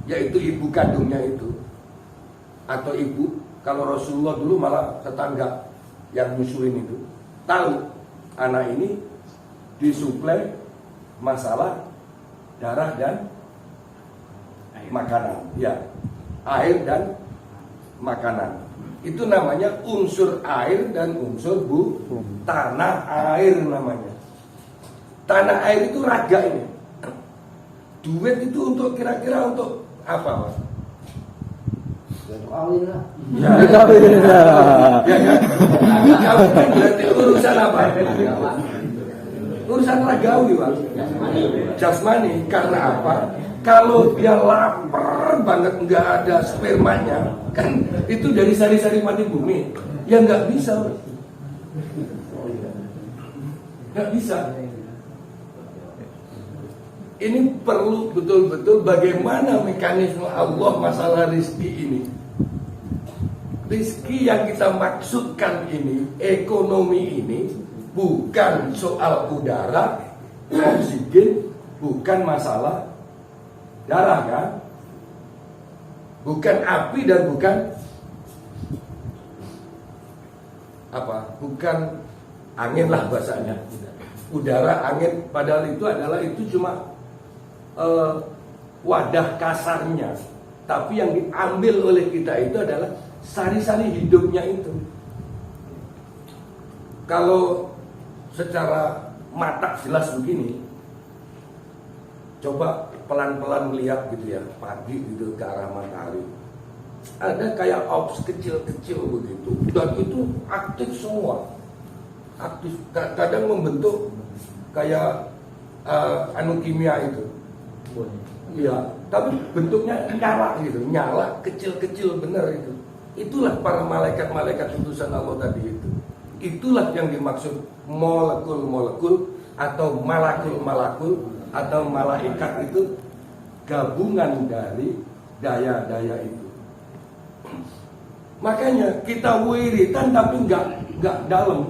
yaitu ibu kandungnya itu, atau ibu. Kalau Rasulullah dulu malah tetangga yang nyusuin itu tahu anak ini disuplai masalah darah dan makanan, ya, air dan makanan. Itu namanya unsur air dan unsur tanah air namanya. Tanah air itu raga ini. Duit itu untuk kira-kira untuk apa Pak? Kawin lah. Ya, ya kan? Kawin kan berarti urusan apa? Urusan ragawi Pak. Jasmani. Karena apa? Kalau dia lapar banget nggak ada spermanya, kan itu dari sari-sari mati bumi, ya nggak bisa, nggak bisa. Ini perlu betul-betul bagaimana mekanisme Allah masalah rezeki ini. Rezeki yang kita maksudkan ini, ekonomi ini, bukan soal udara, oksigen, bukan masalah darah kan, bukan api dan bukan apa, bukan angin lah bahasanya, udara, angin, padahal itu cuma wadah kasarnya, tapi yang diambil oleh kita itu adalah sari-sari hidupnya itu. Kalau secara mata jelas begini, coba pelan-pelan melihat gitu ya, pagi gitu ke arah matahari, ada kayak ops kecil-kecil begitu, dan itu aktif semua, aktif, kadang membentuk kayak kimia itu. Iya, tapi bentuknya nyala gitu, nyala kecil-kecil bener itu. Itulah para malaikat-malaikat utusan Allah tadi itu. Itulah yang dimaksud molekul-molekul atau malakul-malakul atau malaikat itu, gabungan dari daya-daya itu. Makanya kita wiritan tapi nggak dalam.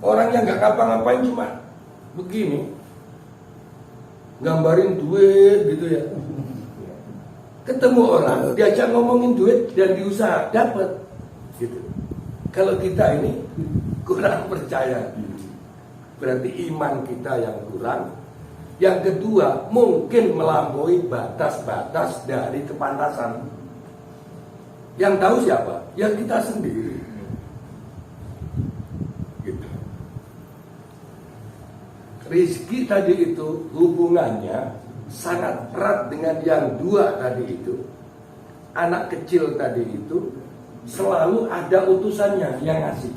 Orang yang nggak ngapa-ngapain cuma begini, gambarin duit gitu ya. Ketemu orang, diajak ngomongin duit dan diusaha dapat gitu. Kalau kita ini kurang percaya diri, berarti iman kita yang kurang. Yang kedua, mungkin melampaui batas-batas dari kepantasan. Yang tahu siapa? Ya kita sendiri. Gitu. Rizki tadi itu hubungannya sangat erat dengan yang dua tadi itu. Anak kecil tadi itu selalu ada utusannya yang ngasih.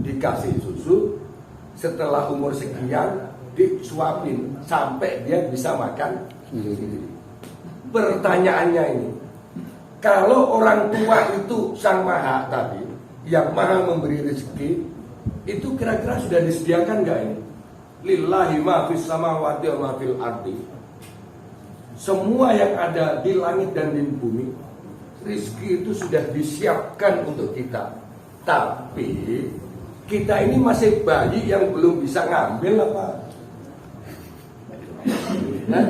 Dikasih susu, setelah umur sekian disuapin sampai dia bisa makan sendiri. Pertanyaannya ini, kalau orang tua itu Sang Maha tadi, yang Maha memberi rezeki, itu kira-kira sudah disediakan nggak ini? Lillahi ma fis samawati wa ma fil ardi. Semua yang ada di langit dan di bumi, rezeki itu sudah disiapkan untuk kita. Tapi kita ini masih bayi yang belum bisa ngambil apa? Nah,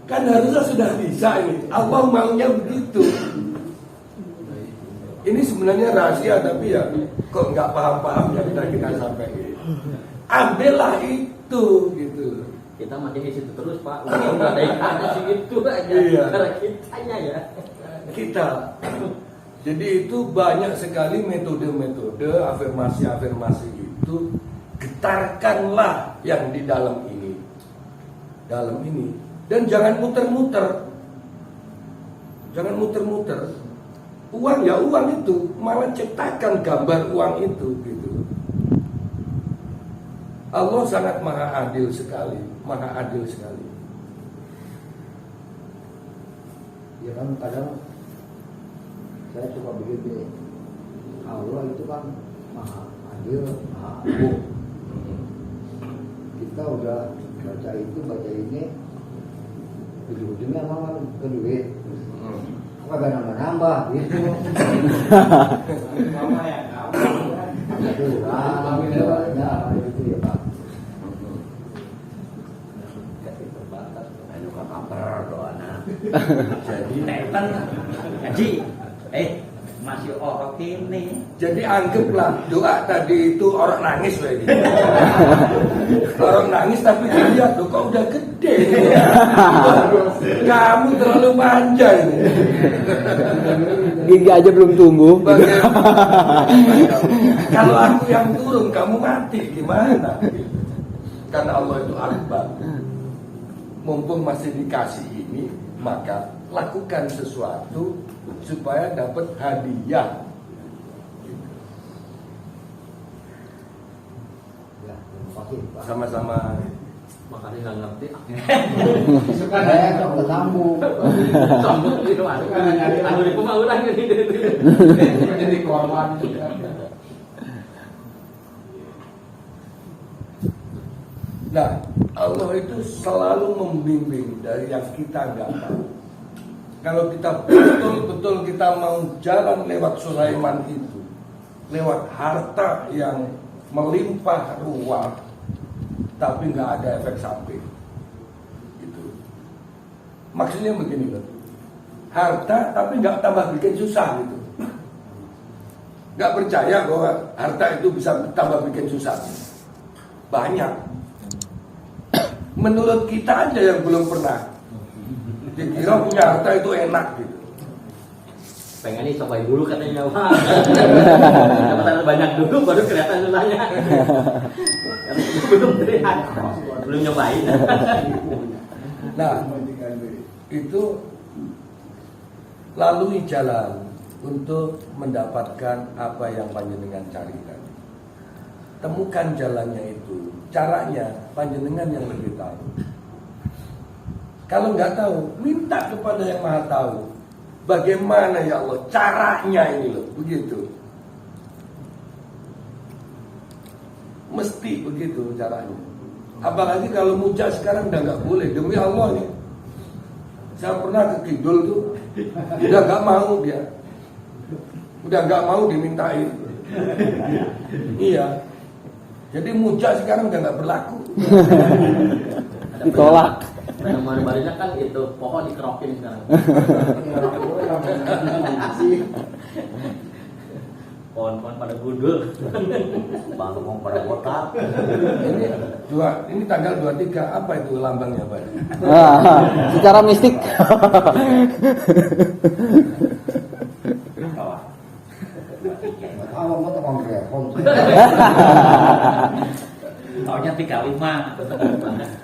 kan harusnya sudah bisa ini. Allah maunya begitu. Ini sebenarnya rahasia, tapi ya kok nggak paham-paham ya kita sampaikan. Ambillah itu gitu. Kita makin di situ terus Pak. Udah ada situ aja. Iya. Karena kitanya ya. Kita. Jadi itu banyak sekali metode-metode afirmasi-afirmasi itu. Getarkanlah yang di dalam ini. Dalam ini. Dan jangan muter-muter. Jangan muter-muter. Uang ya uang itu. Malah ciptakan gambar uang itu gitu. Allah sangat maha adil sekali. Maha adil sekali. Ya kan kadang saya suka begitu. Allah itu kan maha adil, maha agung. Kita udah baca itu, baca ini, ujung-ujungnya malah ke duit. Kagak nambah-nambah gitu. Mama ya, Itu ya itu ya Pak. Jadi Haji, masih orang ini. Jadi anggaplah doa tadi itu orang nangis lagi. Orang nangis tapi dilihat loh kok udah gede ini. Kamu terlalu manja ini. Gigi aja belum tumbuh. Kalau aku yang turun kamu mati gimana? Karena Allah itu akbar. Mumpung masih dikasih ini, maka lakukan sesuatu supaya dapat hadiah. Ya, terima kasih Pak. Sama-sama. Makanya nggak ngerti. Saya kok kesambung. Sambut itu anu di pemaulan gitu. jadi korban. Nah, Allah itu selalu membimbing dari yang kita nggak tahu. Kalau kita betul-betul kita mau jalan lewat Sulaiman itu, lewat harta yang melimpah ruah, tapi nggak ada efek samping. Gitu. Maksudnya begini loh, harta tapi nggak tambah bikin susah gitu. nggak percaya bahwa harta itu bisa tambah bikin susah. Banyak. Menurut kita aja yang belum pernah dikira punya harta itu enak gitu. Pengen nih cobain dulu katanya Pak. Dapat banyak dulu baru kelihatan susahnya. Belum terlihat, belum nyobain. Nah, itu lalui jalan untuk mendapatkan apa yang panjenengan carikan. Temukan jalannya itu, caranya panjenengan yang lebih tahu. Kalau nggak tahu, minta kepada yang maha tahu. Bagaimana ya Allah caranya ini loh, begitu. Mesti begitu caranya. Apalagi kalau muja sekarang udah nggak boleh, demi Allah nih. Saya pernah ke Kidul tuh, udah nggak mau dia, udah nggak mau dimintain. Iya. Jadi muja sekarang udah nggak berlaku. Ditolak. Penemuan barunya kan itu pohon dikerokin sekarang. Pohon-pohon pada gundul. Bangkong pada botak. Ini tanggal 23, apa itu lambangnya Pak? Secara mistik. Awak mau tukang telepon. Taunya 35.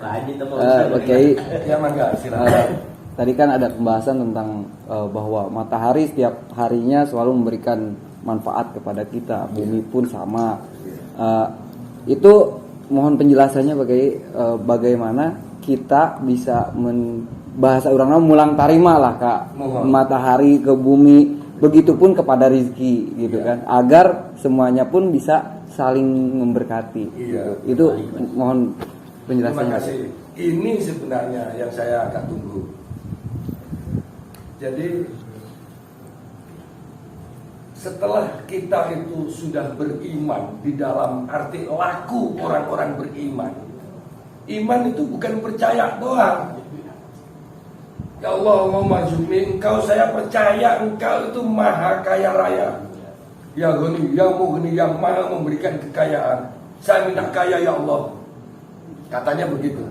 Lagi tuh Oke. Ya mangga silakan. Tadi kan ada pembahasan tentang bahwa matahari setiap harinya selalu memberikan manfaat kepada kita, bumi pun sama. Itu mohon penjelasannya bagaimana kita bisa bahasa orangnya mulang tarima lah Kak, matahari ke bumi, begitupun kepada rizki gitu kan, agar semuanya pun bisa saling memberkati. Iya. Itu mohon penjelasannya. Terima kasih. Ini sebenarnya yang saya agak tunggu. Jadi setelah kita itu sudah beriman di dalam arti laku orang-orang beriman. Iman itu bukan percaya doang. Ya Allah mau mazumi engkau, saya percaya engkau itu maha kaya raya. Ya Ghani, ya Mughni, yang maha memberikan kekayaan. Saya minta kaya ya Allah. Katanya begitu.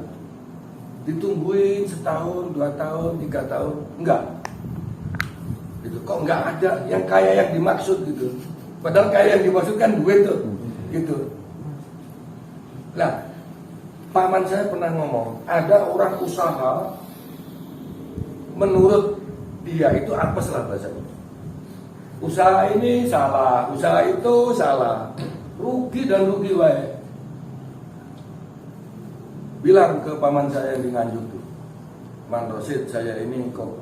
Ditungguin setahun, 2 tahun, 3 tahun, enggak. Gitu. Kok enggak ada yang kaya yang dimaksud gitu. Padahal kaya yang dimaksud kan duit tuh. Gitu. Nah, paman saya pernah ngomong, ada orang usaha menurut dia itu apes lah bahasanya. Usaha ini salah, usaha itu salah, rugi dan rugi wae. Bilang ke paman saya yang di Nganjuk tuh, Man Rosid, saya ini kok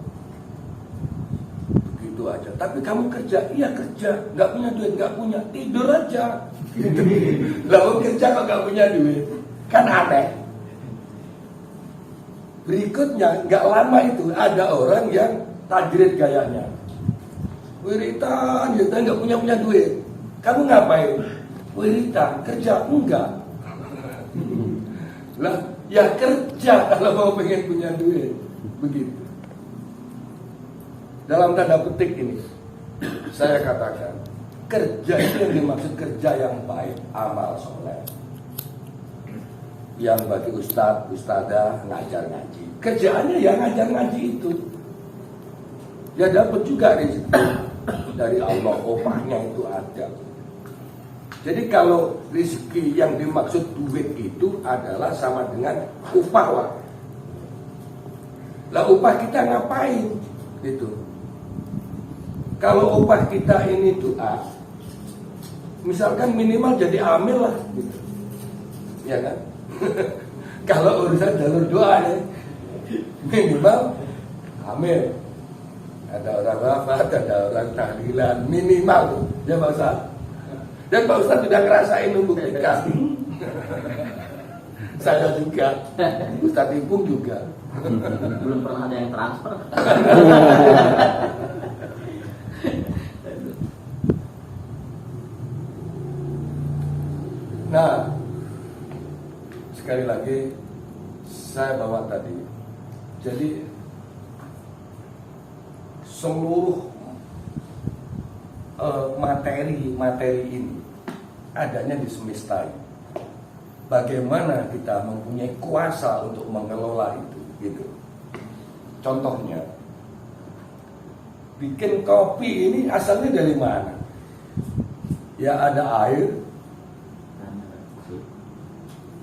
begitu aja. Tapi kamu kerja, iya kerja, nggak punya duit, nggak punya, tidur aja. Lalu kerja kok nggak punya duit, kan aneh. Berikutnya, nggak lama itu ada orang yang tajrid gayanya. Wiritan, gitu, nggak punya duit. Kamu ngapain? Wiritan, kerja enggak. Lah, ya kerja kalau mau pengen punya duit. Begitu. Dalam tanda petik ini, saya katakan, kerja itu yang dimaksud kerja yang baik, amal soleh. Yang bagi ustadz, ustadzah ngajar ngaji. Kerjaannya ya ngajar ngaji itu. Ya dapat juga rezeki dari Allah, opahnya itu ada. Jadi kalau rezeki yang dimaksud duit itu adalah sama dengan upah, Wak. Lah upah kita ngapain? Gitu. Kalau upah kita ini doa, misalkan minimal jadi amil lah, gitu. Ya kan? Kalau urusan jalur doa nih, minimal amil. Ada orang wafat, ada orang tahlilan, minimal, ya Pak Ustaz. Dan Pak Ustaz sudah ngerasain membuktikan. Saya juga, Ustaz Ipung juga. Belum pernah ada yang transfer. Nah, sekali lagi saya bawa tadi. Jadi seluruh materi ini adanya di semesta ini. Bagaimana kita mempunyai kuasa untuk mengelola itu, gitu. Contohnya, bikin kopi ini asalnya dari mana? Ya ada air,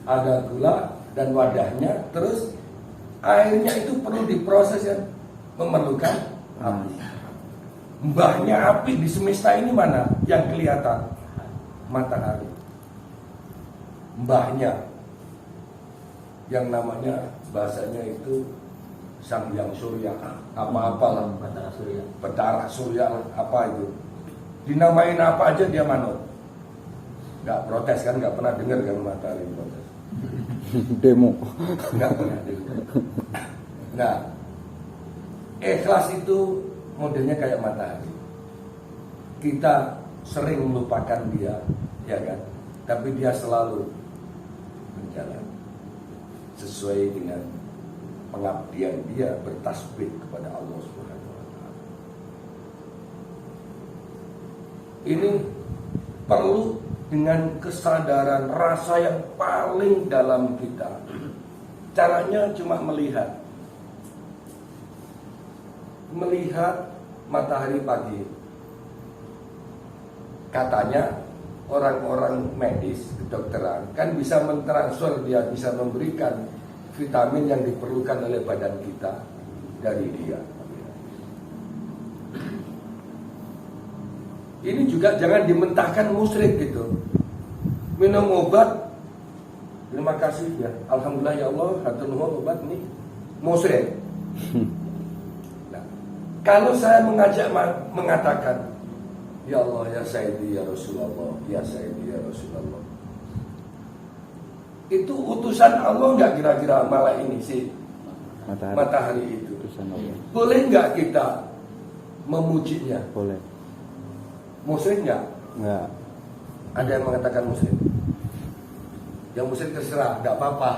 ada gula dan wadahnya, terus airnya itu perlu diproses yang memerlukan api. Mbahnya api di semesta ini mana? Yang kelihatan matahari. Mbahnya yang namanya bahasanya itu Sang Hyang Surya, apa-apalah, Batara Surya, apa itu, dinamain apa aja dia manut, nggak protes kan, nggak pernah dengar kan matahari protes. Demo. Nggak pernah dengar. Nah, ikhlas itu modelnya kayak matahari. Kita sering melupakan dia, ya kan? Tapi dia selalu berjalan sesuai dengan pengabdian dia bertasbih kepada Allah Subhanahu wa taala. Ini perlu dengan kesadaran rasa yang paling dalam kita. Caranya cuma melihat matahari pagi. Katanya orang-orang medis, kedokteran kan bisa mentransfer, dia bisa memberikan vitamin yang diperlukan oleh badan kita dari dia. Ini juga jangan dimentahkan musyrik gitu. Minum obat, terima kasih ya, alhamdulillah ya Allah, hatur nuhun obat nih, musyrik. Nah, kalau saya mengatakan, ya Allah, ya Sayyidi, ya Rasulullah, ya Sayyidi, ya Rasulullah, itu utusan Allah nggak kira-kira malah ini sih matahari itu? Utusan Allah. Boleh nggak kita memujinya? Boleh. Musyrik nggak? Enggak. Ada yang mengatakan musyrik. Yang musyrik terserah, nggak apa-apa.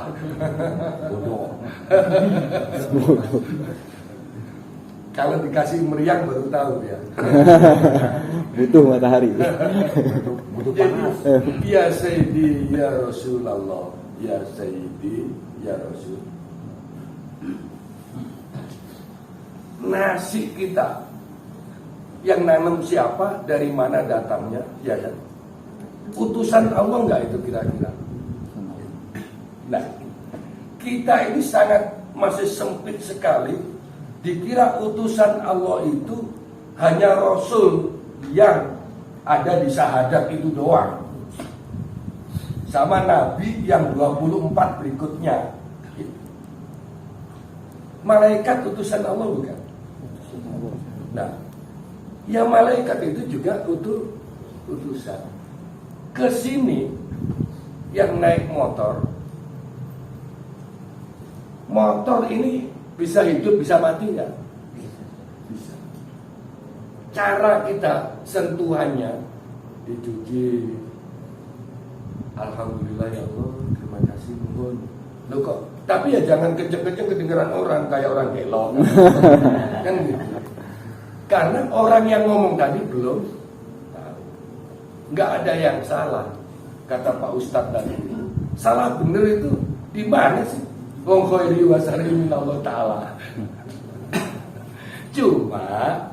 Bodoh. Kalau dikasih meriang baru tahu ya. Butuh matahari. Butuh panas. Ya Sayyidi, ya Rasulullah, ya Sayyidi, ya Rasul. Nasi kita yang nanam siapa, dari mana datangnya, ya kan? Utusan Allah nggak itu kira-kira? Nah, kita ini sangat masih sempit sekali. Dikira utusan Allah itu hanya Rasul yang ada di syahadat itu doang, sama Nabi yang 24 berikutnya. Malaikat utusan Allah bukan? Nah, ya malaikat itu juga utusan. Kesini yang naik motor ini bisa hidup, bisa mati nggak? Bisa. Cara kita sentuhannya dicuci. Alhamdulillah ya Allah, terima kasih mohon. Loh kok? Tapi ya jangan kenceng-kenceng kedengeran orang kayak orang gelok. Kan gitu. Karena orang yang ngomong tadi belum tahu. Nggak ada yang salah, kata Pak Ustadz tadi. Salah bener itu di mana sih? Wong khairi wa syarri minallah ta'ala. Cuma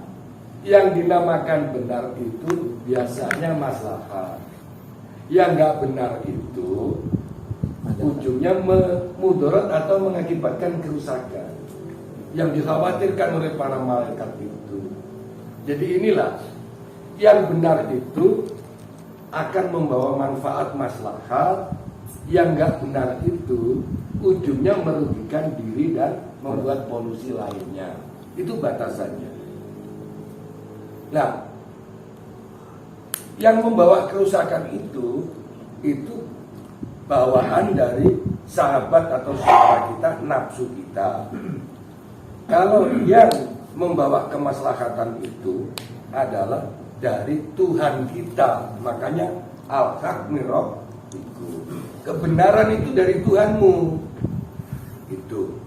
yang dinamakan benar itu biasanya maslahat. Yang nggak benar itu ujungnya mudarat atau mengakibatkan kerusakan yang dikhawatirkan oleh para malaikat itu. Jadi inilah yang benar itu akan membawa manfaat maslahat, yang nggak benar itu ujungnya merugikan diri dan membuat polusi lainnya. Itu batasannya. Nah, yang membawa kerusakan itu bawaan dari sahabat atau saudara kita, nafsu kita. Kalau yang membawa kemaslahatan itu adalah dari Tuhan kita, makanya al-haq min rabbiku. Kebenaran itu dari Tuhanmu. Itu.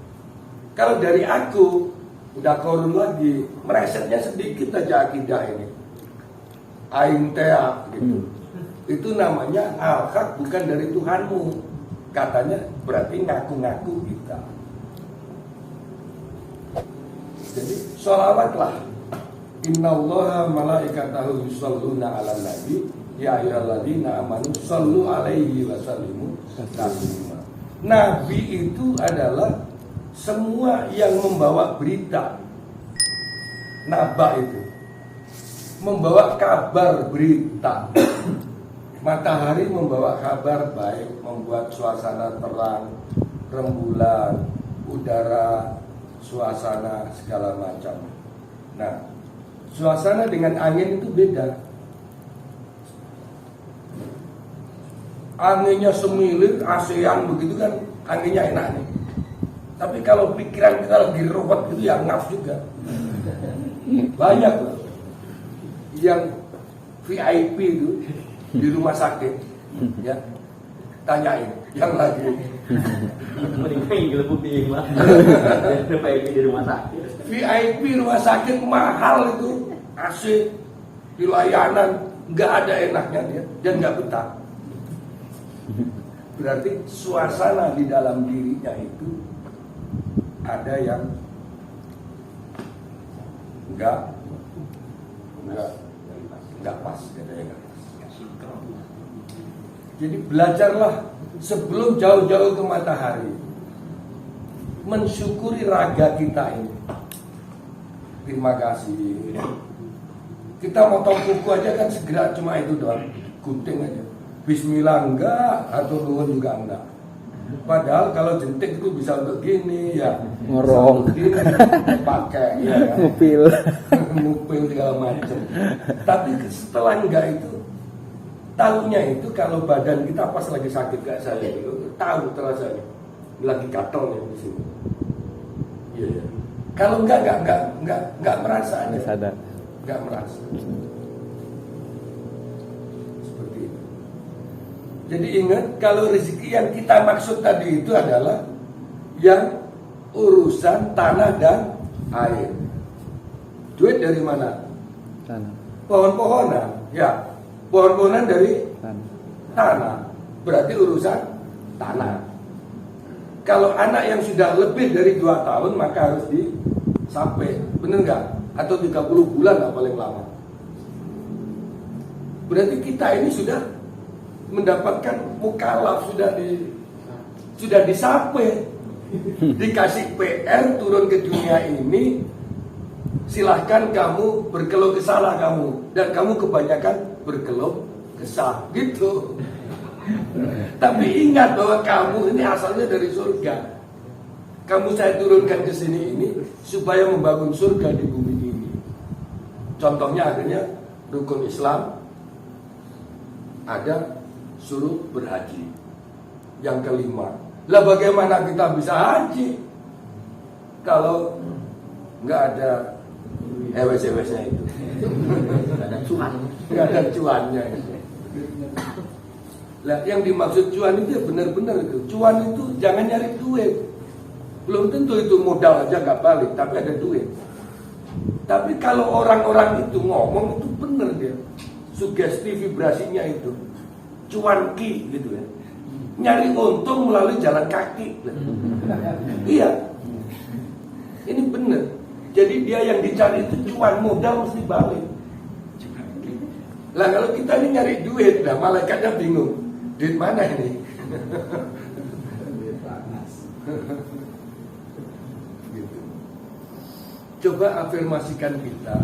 Kalau dari aku, udah korun lagi, meresetnya sedikit aja akidah ini. aing tea gitu. Itu namanya al-haq, bukan dari Tuhanmu. Katanya berarti ngaku-ngaku kita. Jadi sholawatlah. Innallaha malaikatahu yusholluna 'alan nabi ya ayyuhalladzina amanu shollu 'alaihi wa sallimu taslima. Nabi itu adalah semua yang membawa berita. Naba itu membawa kabar berita. Matahari membawa kabar baik, membuat suasana terang, rembulan, udara, suasana segala macam. Nah, suasana dengan angin itu beda. Anginnya semilir, ASEAN begitu kan, anginnya enak nih. Tapi kalau pikiran kita lagi ruwet itu ya ngaf juga. Banyak loh yang VIP itu di rumah sakit, ya tanyain yang lagi Mending gelembung di mah. di rumah sakit. VIP rumah sakit mahal itu, AC di layanan nggak ada enaknya dia dan nggak betah. Berarti suasana di dalam dirinya itu ada yang nggak pas, ada yang nggak pas. Jadi belajarlah sebelum jauh-jauh ke matahari, mensyukuri raga kita ini. Terima kasih. Kita motong kuku aja kan segera cuma itu doang, gunting aja. Bismillah enggak, atau nuhun juga enggak. Padahal kalau jentik itu bisa untuk gini ya, ngorong, pakai ya, ngupil, ngupil segala macam. Tapi setelah enggak itu, tahunya itu kalau badan kita pas lagi sakit kayak saya itu, tahu terasanya lagi gatel nih di sini. Iya. Yeah. Kalau enggak merasa aja. sadar. Enggak merasa. Seperti itu. Jadi ingat, kalau rezeki yang kita maksud tadi itu adalah yang urusan tanah dan air. Duit dari mana? Tanah. Pohon-pohonan, ya. Pohon-pohonan dari tanah. Berarti urusan tanah. Kalau anak yang sudah lebih dari 2 tahun maka harus disampai, bener nggak? Atau 30 bulan lah paling lama. Berarti kita ini sudah mendapatkan mukalaf, sudah disampai, dikasih PR turun ke dunia ini. Silahkan kamu berkeluh kesah kamu, dan kamu kebanyakan berkeluh kesah gitu. Tapi ingat bahwa kamu ini asalnya dari surga. Kamu saya turunkan ke sini ini supaya membangun surga di bumi ini. Contohnya akhirnya rukun Islam ada, suruh berhaji. Yang kelima, lah bagaimana kita bisa haji kalau nggak ada ewes-ewesnya itu, nggak ada cuannya itu. Lah yang dimaksud cuan itu ya benar-benar itu. Cuan itu jangan nyari duit. Belum tentu itu modal aja nggak balik, tapi ada duit. Tapi kalau orang-orang itu ngomong itu benar dia, sugesti vibrasinya itu cuanki gitu ya. Nyari untung melalui jalan kaki. Iya. Ini benar. Jadi dia yang dicari itu cuan, modal mesti balik. Lah kalau kita ini nyari duit, nah malaikatnya bingung. Duit mana ini? Gitu. Coba afirmasikan kita,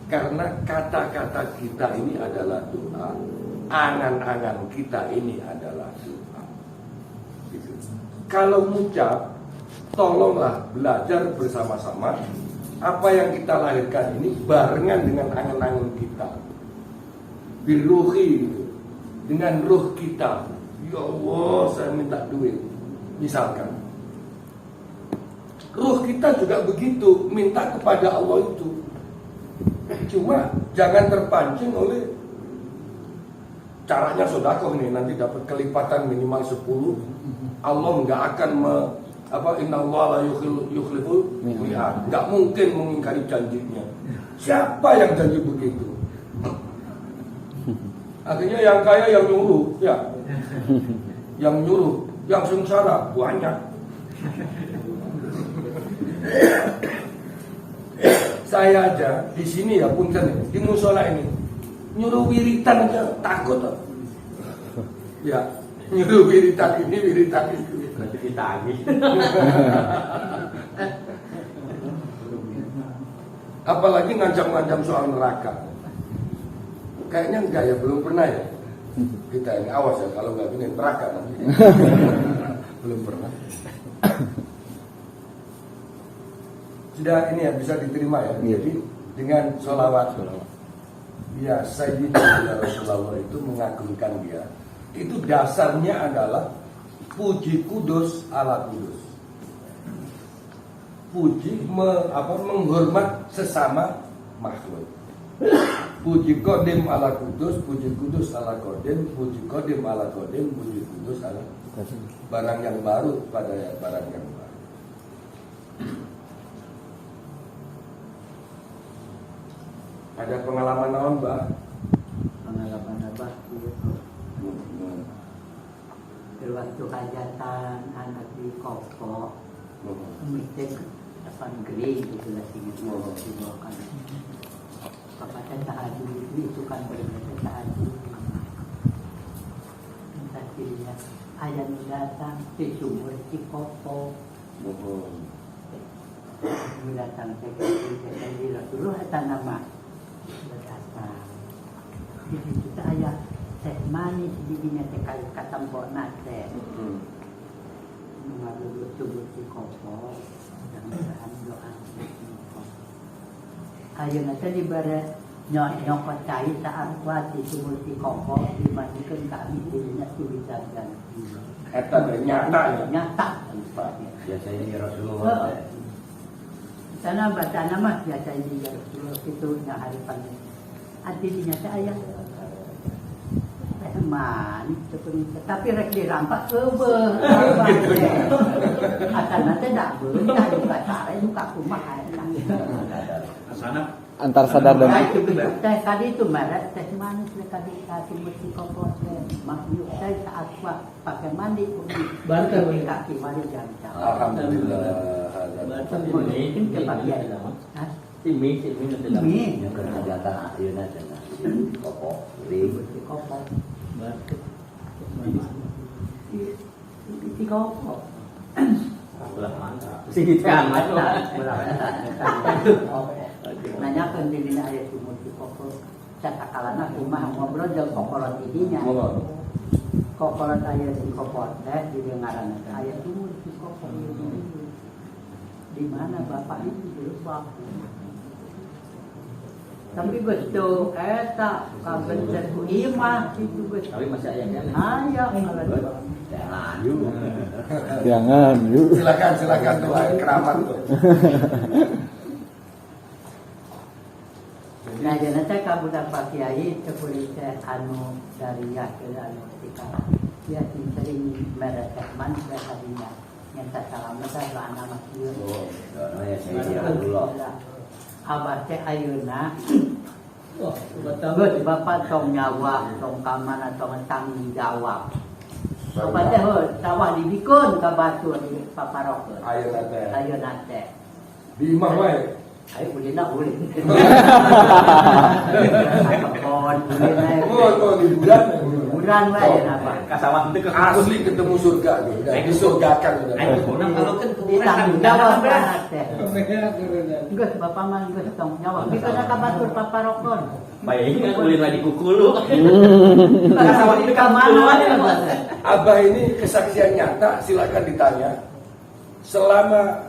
karena kata-kata kita ini adalah doa, angan-angan kita ini adalah doa. Gitu. Kalau mengucap, tolonglah belajar bersama-sama apa yang kita lahirkan ini barengan dengan angan-angan kita. Biruhi gitu. Dengan ruh kita, ya Allah saya minta duit, misalkan ruh kita juga begitu, minta kepada Allah itu. Cuma jangan terpancing oleh caranya sedekah nih, nanti dapat kelipatan minimal 10. Allah nggak akan innallaha la yukhliful mi'ad, nggak mungkin mengingkari janjinya. Siapa yang janji begitu? Akhirnya yang kaya yang nyuruh, ya. Yang nyuruh, yang sengsara banyak. Saya aja di sini ya punten di musola ini nyuruh wiritan aja takut. Ya, nyuruh wiritan ini wiritan itu. Nanti ditagih. Apalagi ngancam-ngancam soal neraka. Kayaknya enggak ya, belum pernah ya. Kita ini awas ya kalau nggak gini neraka nanti. Belum pernah. Sudah ini ya bisa diterima ya. Jadi dengan sholawat. Ya Sayyidina Rasulullah itu mengagungkan dia. Itu dasarnya adalah puji kudus ala kudus. Puji menghormat sesama makhluk. Puji kodim ala kudus, puji kudus ala kodim, puji kodim ala kodim, puji kudus ala barang yang baru pada barang yang baru. Ada pengalaman naon, Mbak? Pengalaman apa? Waktu hajatan anak di Kopo, meeting depan gering itu lah dibawakan. Bapak saya tahajud itu kan berbeda tahajud. Tadinya ayah datang di sumur di Kopo. Datang saya di Rasulullah itu nama berdatang. Di situ ayah teh manis didinya teh kayu katambok nate. Mengalu tubuh di Kopo dan doa. Ayo nanti di barat nyokot cair saat kuat di sumur di Kopo dimandikan kami dirinya tulisan dan Eta nyata ya. nyata. Biasa ini Rasulullah. Sana baca nama biasa ini Rasulullah itu yang hari pagi. Artinya saya manis seperti itu. Tapi rek dirampak ke akan nanti tak boleh juga cara juga rumah Sana Antar sadar dan teh tadi itu merek teh manis tadi kasih mesti kompos makhluk saya saat pakai mandi baru kaki mandi jam. Alhamdulillah. Mungkin kebahagiaan. Timi nanti dapat. Ini Yang kerjaan ayeuna cenah. Kopo, ring. di kompos. Di kompos. Belah mana? Sini amat lah. Nanya ke dirinya ayat sumur di Kopo. Catakalana rumah ngobrol jeung kokolot idinya. Kokolot ayat di Kopo teh di ngaran ayat sumur di Kopo. Di mana bapak itu dulu waktu. Tapi betul eta kabencet ku imah itu betul. Tapi masih ayahnya. Ayo kalau jangan yuk. Silakan tuh keramat tuh. Nah, jadi saya kabudak Pak Kiai seperti anu dari ke anu ketika dia sering meresep manis hadiah yang tak salah masa anak masih. Oh, ya saya dulu. Abah teh ayeuna betul bapak tong nyawa tong kamana tong tanggung jawab. Bapak teh sawah dibikun ka batu di paparok. Ayeuna teh. Di imah wae. Ayo ulina ulin. Kebon ulina. Oh, di bulan. Bulan wae apa? Kasawah itu ke Asli ketemu surga tuh. Disurgakan udah. kalau kan Ditanggung jawab banget teh. Geus bapak mah geus tong nyawa. Bikeun ka batur paparokon. baik kan ulin lagi kukulu. Kasawah di kamana? Abah ini kesaksian nyata, silakan ditanya. Selama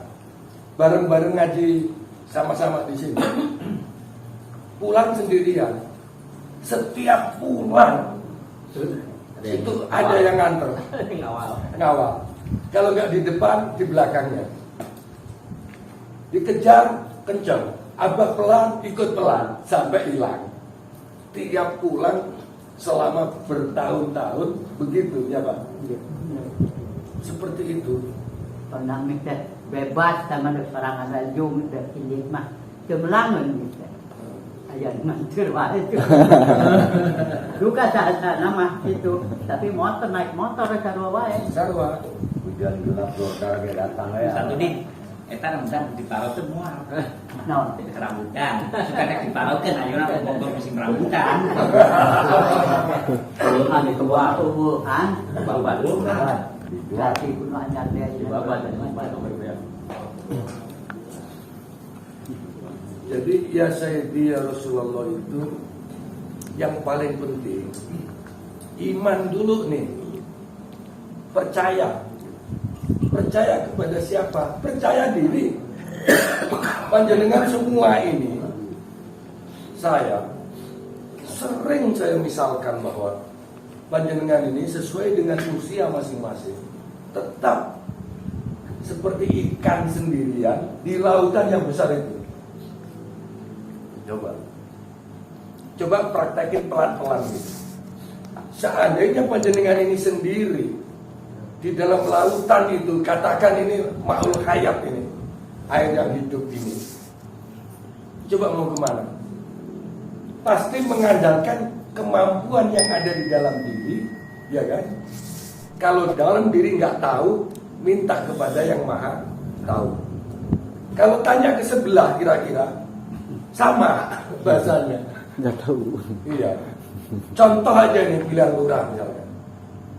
bareng-bareng ngaji sama-sama di sini, pulang sendirian. Setiap pulang itu ada yang nganter, ngawal. Kalau nggak di depan, di belakangnya. Dikejar kencang, Abah pelan, ikut pelan sampai hilang. Tiap pulang selama bertahun-tahun begitu ya Pak. Seperti itu. Pernah mikir bebas sama serangan rajung dan ini mah cemelangan gitu. aya ngantur wae itu. Duka saat nama itu, tapi motor naik motor sarua wae. Sarua. Hujan gelap lokal ge datang ya. Satu nih, eta rambut diparau semua. Naon? Rambutan. Suka nek diparaukeun ayeuna pokok musim rambutan. Anu kebutuhan, Bapak lu kan. jadi kuno anyar teh. Bapak dan Bapak ya. Jadi ya Sayyidi ya Rasulullah itu yang paling penting iman dulu nih. Percaya kepada siapa? Percaya diri. Panjenengan semua ini saya sering misalkan bahwa panjenengan ini sesuai dengan usia masing-masing tetap seperti ikan sendirian di lautan yang besar itu. Coba praktekin pelan-pelan gitu. Seandainya panjenengan ini sendiri di dalam lautan itu, katakan ini makhluk hayat ini, air yang hidup ini, coba mau kemana? Pasti mengandalkan kemampuan yang ada di dalam diri, ya kan? Kalau dalam diri nggak tahu, minta kepada yang maha tahu. Kalau tanya ke sebelah kira-kira sama bahasanya. Nggak tahu. Iya. Contoh aja nih pilihan lurah misalnya.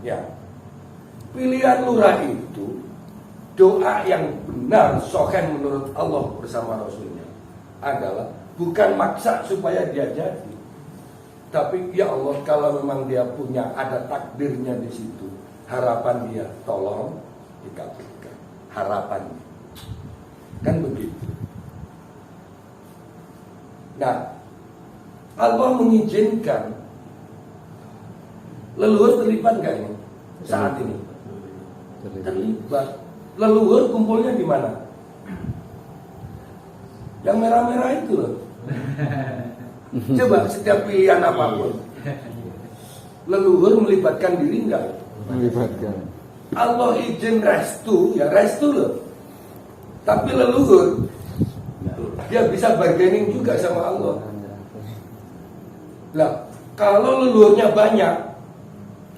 Ya. Pilihan lurah itu doa yang benar sohen menurut Allah bersama Rasulnya adalah bukan maksa supaya dia jadi, tapi ya Allah kalau memang dia punya ada takdirnya di situ, harapan dia tolong dikabulkan harapannya, kan begitu. Nah, Allah mengizinkan leluhur terlibat nggak ini saat ini? Terlibat. Leluhur kumpulnya di mana? Yang merah-merah itu loh. Coba setiap pilihan apapun, leluhur melibatkan diri nggak? Melibatkan. Allah izin restu, ya restu loh. Tapi leluhur dia bisa bargaining juga sama Allah. Lah, kalau leluhurnya banyak,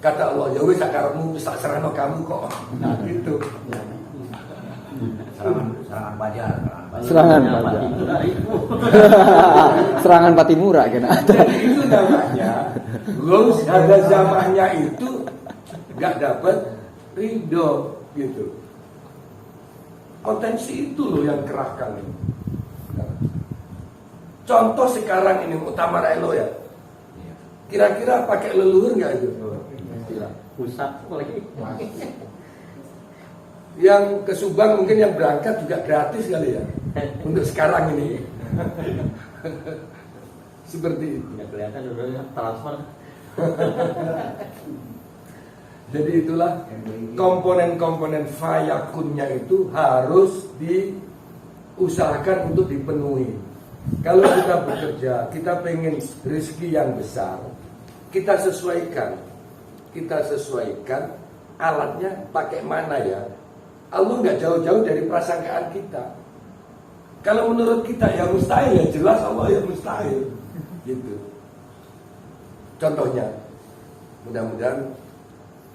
kata Allah, ya wis sakarepmu wis tak serahno kamu kok. Nah, gitu. Serangan pajar. Serangan Pajar. Serangan Patimura kena. Jadi itu namanya Gus ada zamannya itu nggak dapat ridho gitu. Potensi itu loh yang kerahkan ini. Contoh sekarang ini Muktamar Elo ya. Kira-kira pakai leluhur nggak itu? Pusat lagi. Yang ke Subang mungkin yang berangkat juga gratis kali ya. Untuk sekarang ini. Seperti itu. Nggak kelihatan dulu transfer. Jadi itulah komponen-komponen fayakunnya itu harus diusahakan untuk dipenuhi. Kalau kita bekerja, kita pengen rezeki yang besar, kita sesuaikan alatnya pakai mana ya. Allah nggak jauh-jauh dari prasangkaan kita. Kalau menurut kita ya mustahil, ya jelas Allah ya mustahil. Gitu. Contohnya, mudah-mudahan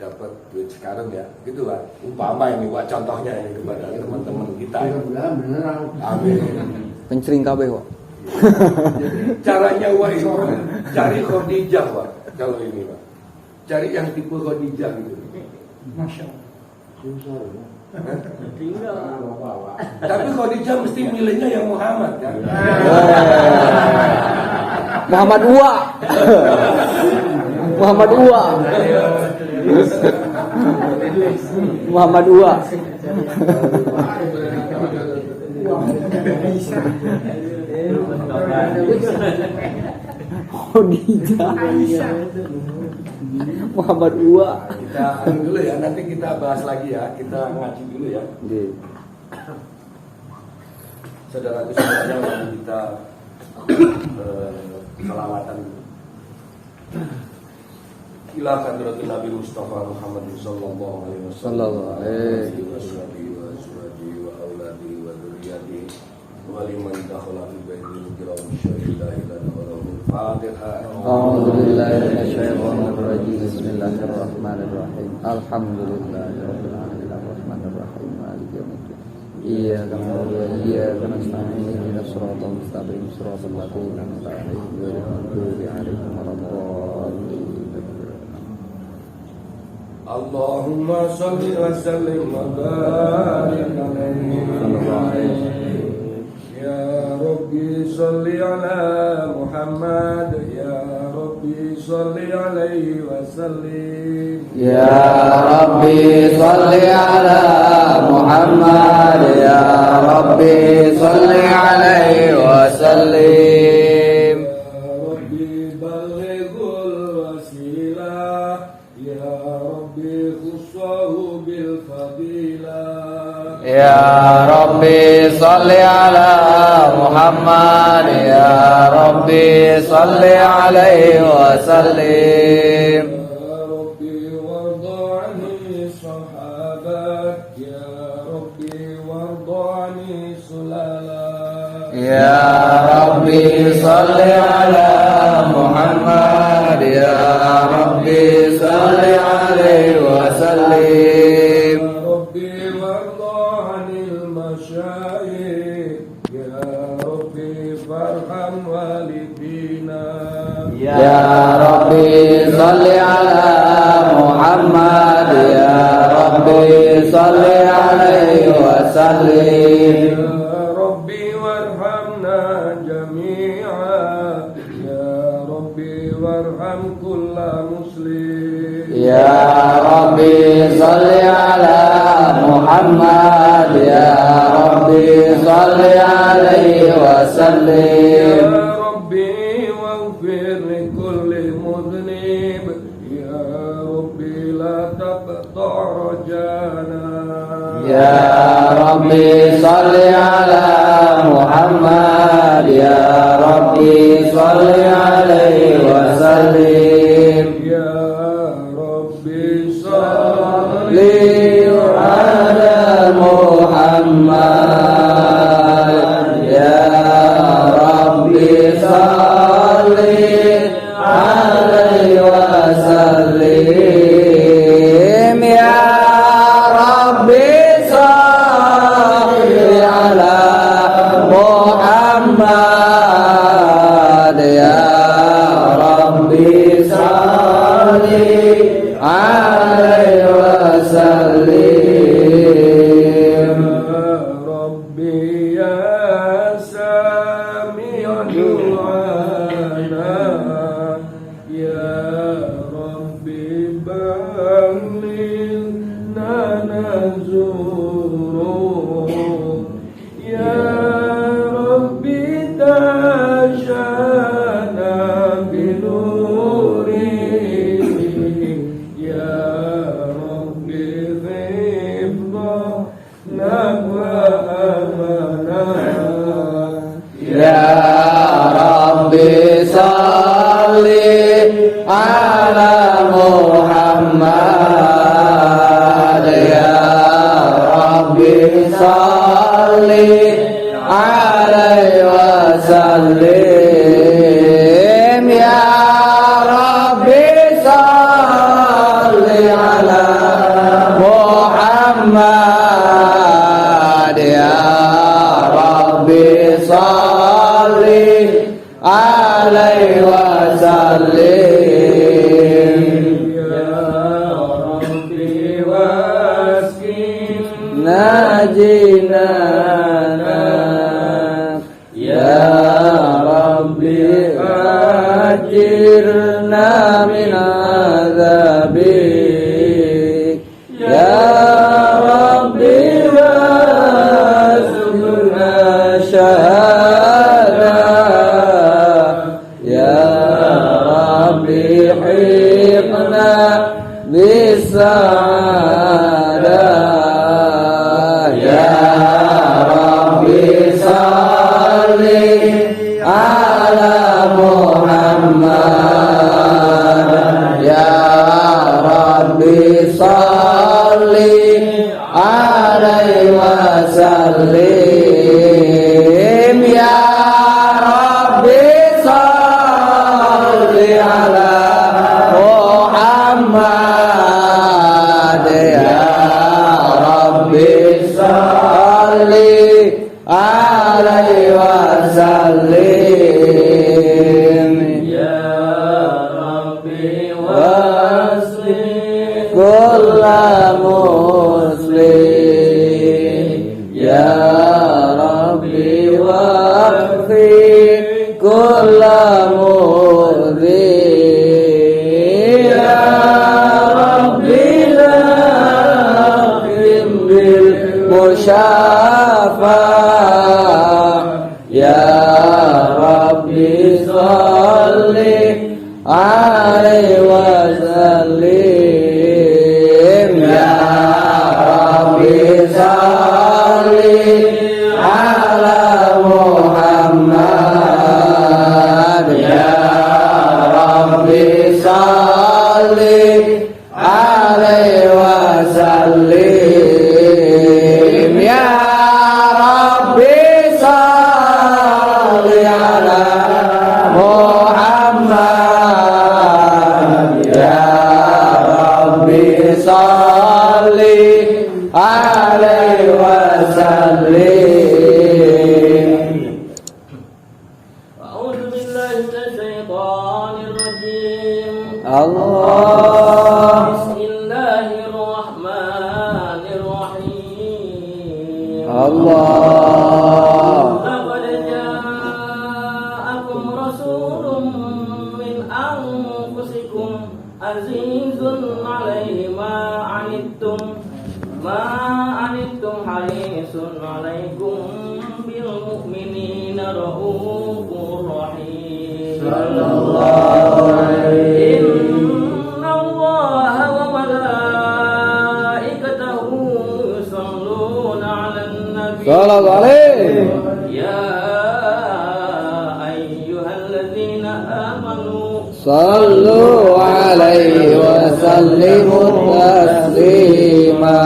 dapat duit sekarang ya, gitu Pak. Umpama ini Pak, contohnya ini kepada teman-teman kita. Mudah-mudahan beneran. Amin. Pencering kabeh, Pak. Jadi caranya Wak itu cari Khadijah Wak. Kalau ini Pak, cari yang tipe Khadijah gitu. Masya Allah. Susah ya. Tapi Khadijah mesti milihnya yang Muhammad kan. Muhammad Uwa. Muhammad Uwa. Muhammad Uwa. Khadijah. Muhammad Uwa. Kita dulu ya, nanti kita bahas lagi ya. Kita ngaji dulu ya. Nggih. Saudara-saudara mari kita selawatan ila hadratin Nabi Mustafa Muhammad sallallahu alaihi wasallam Sallallahu alaihi wa alihi wa auladi wa dzurriyyati wa liman دخل في بيته كرام الشهداء إلى نظره الفاتحة. أعوذ بالله من الشيطان الرجيم. بسم الله الرحمن الرحيم. الحمد لله رب العالمين الرحمن الرحيم مالك يوم الدين. إياك نعبد وإياك نستعين اهدنا الصراط المستقيم صراط الذين أنعمت عليهم غير المغضوب عليهم ولا الضالين. اللهم صل وسلم وبارك عليه. يا ربي صل على محمد يا ربي صل عليه وسلم. يا ربي صل على محمد يا ربي صل عليه وسلم. يا ربي بلغ الوسيلة يا ربي خصه بالفضيلة. يا ربي صل على محمد يا ربي صل عليه وسلم. يا ربي وارض عن الصحابة يا ربي وارض عن سلالة. يا ربي صل على محمد يا ربي صل عليه وسلم. يا ربي وارض عن المشايخ يا ربي فارحم والدينا. يا ربي صل على محمد يا ربي صل عليه وسلم. يا ربي وارحمنا جميعا يا ربي وارحم كل مسلم. يا ربي صل على محمد يا ربي صل عليه وسلم. يا ربي واغفر لكل مذنب يا ربي لا تقطع رجانا. يا ربي صل على محمد يا ربي صل عليه وسلم. يا ربي صل على محمد يا ربي صل عليه وسلم. يا ربي صل على محمد يا ربي صل عليه وسلم. يا ربي يا سامع دعانا يا ربي بلغنا نزوره يا ربي تشانا بنوره يا ربي حفظنا وأمنا. يا ربي صل على محمد يا ربي صل عليه وسلم. يا ربي صل على محمد يا ربي صل عليه وسلم. يا ربي واسكن ناجينا يا ربي أجرنا من عذابك يا ربي وارزقنا شهادة يا ربي حقنا بالسعادة. يا ربي صل على محمد يا ربي صل عليه وسلم. يا salli alaihi wasallim Ya Rabbi wasli kulla muslim ya Rabbi waghfir kulla mudhim ya Rabbi lakhim bil musyafah ya Rabbi salli alaihi wasallim ya Rabbi salli ala Muhammad ya Rabbi salli alaihi wasallim ya Rabbi salli ala Muhammad ya Rabbi salli alaihi wasallim. A'udzu billahi minasyaitonir rajim. Allah Bismillahirrahmanirrahim. Allah Laqad ja'akum rasulun min anfusikum azizun 'alaihi ma 'anittum harisun 'alaikum bil mu'minina raufur rahim. sallallahu alaihi Inna Allaha wa malaikatahu yusalluna 'alan nabi. sallallahu alaihi Ya ayyuhalladzina amanu sallu alaihi wa sallimu taslima.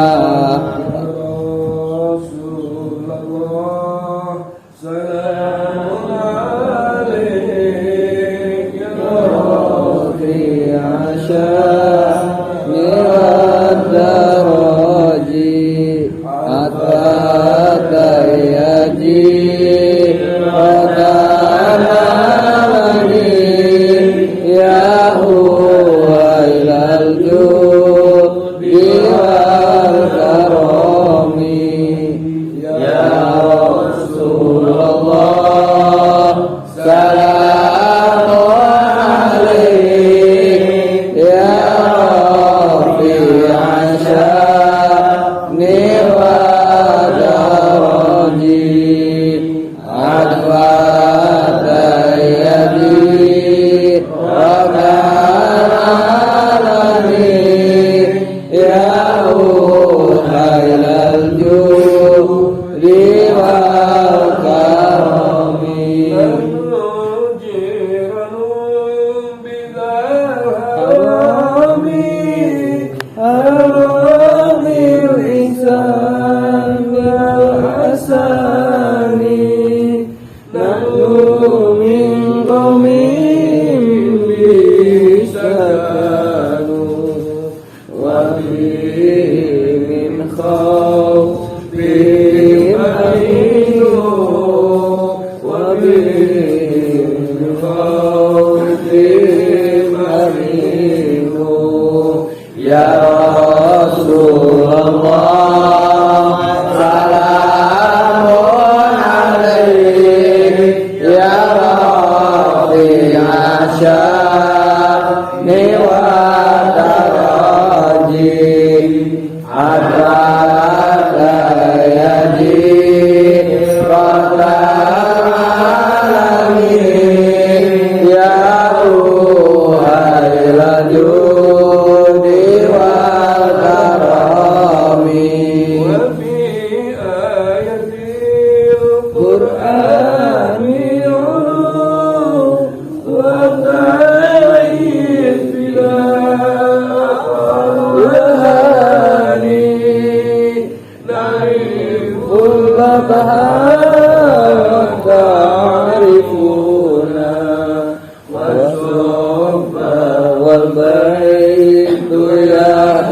والبيت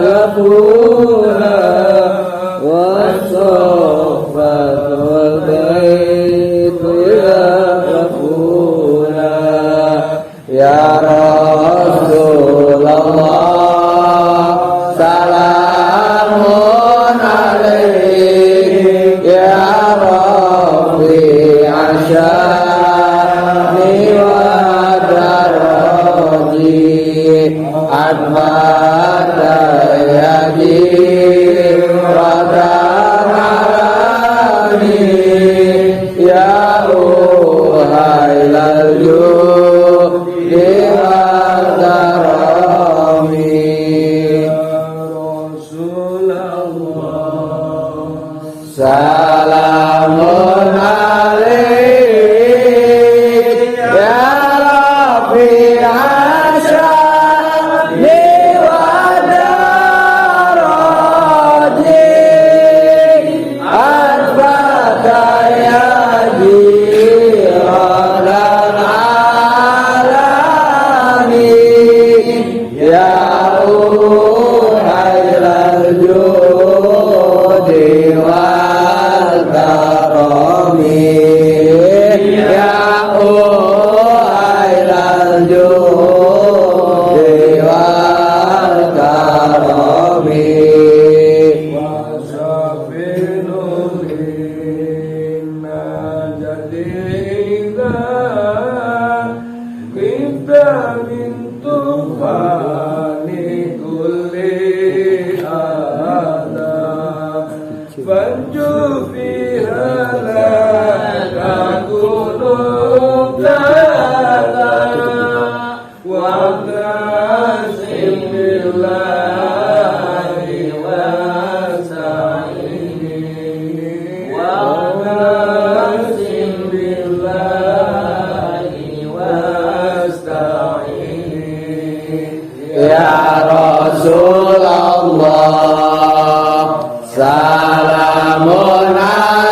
يحلفون والصالحون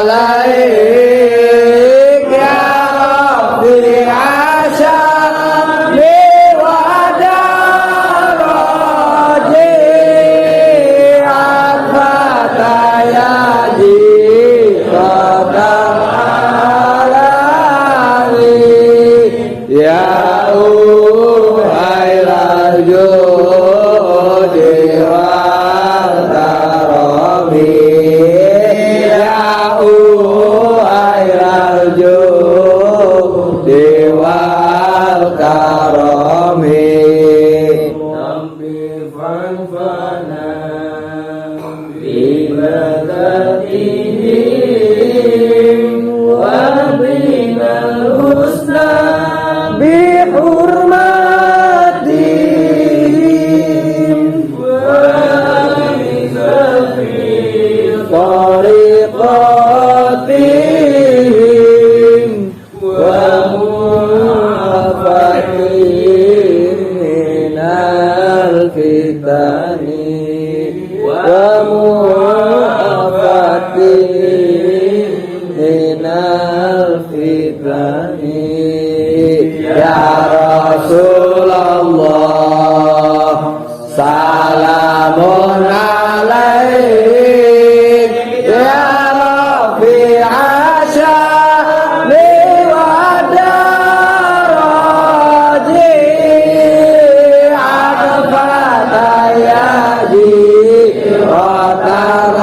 alaik ya Rabbi asyami wa daraji al-fataya jikotang alali ya uhai rajo dewa taromi ya uhai rajo dewa taromi Nampir fanfana bibadatihim wa binal husna bihurmatihim tariqatihim wa mu'afatihim minal fitani wa mu'afatihim minal fitani ya Rasulullah salamun alaik ya Rabbi asyami wa daraji al-fataya jikotang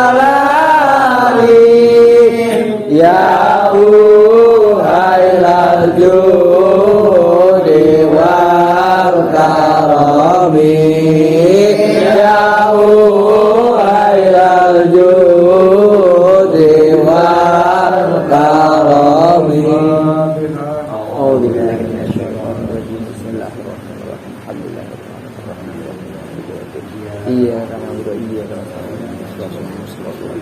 alali ya uhai rajo dewa karami ya uhai rajo dewa karami A'udzubillahi minasyaitonir rajim. Bismillahirrahmanirrahim. Alhamdulillahirabbil alamin. Iyyaka na'budu wa iyyaka nasta'in. Ihdinas siratal mustaqim.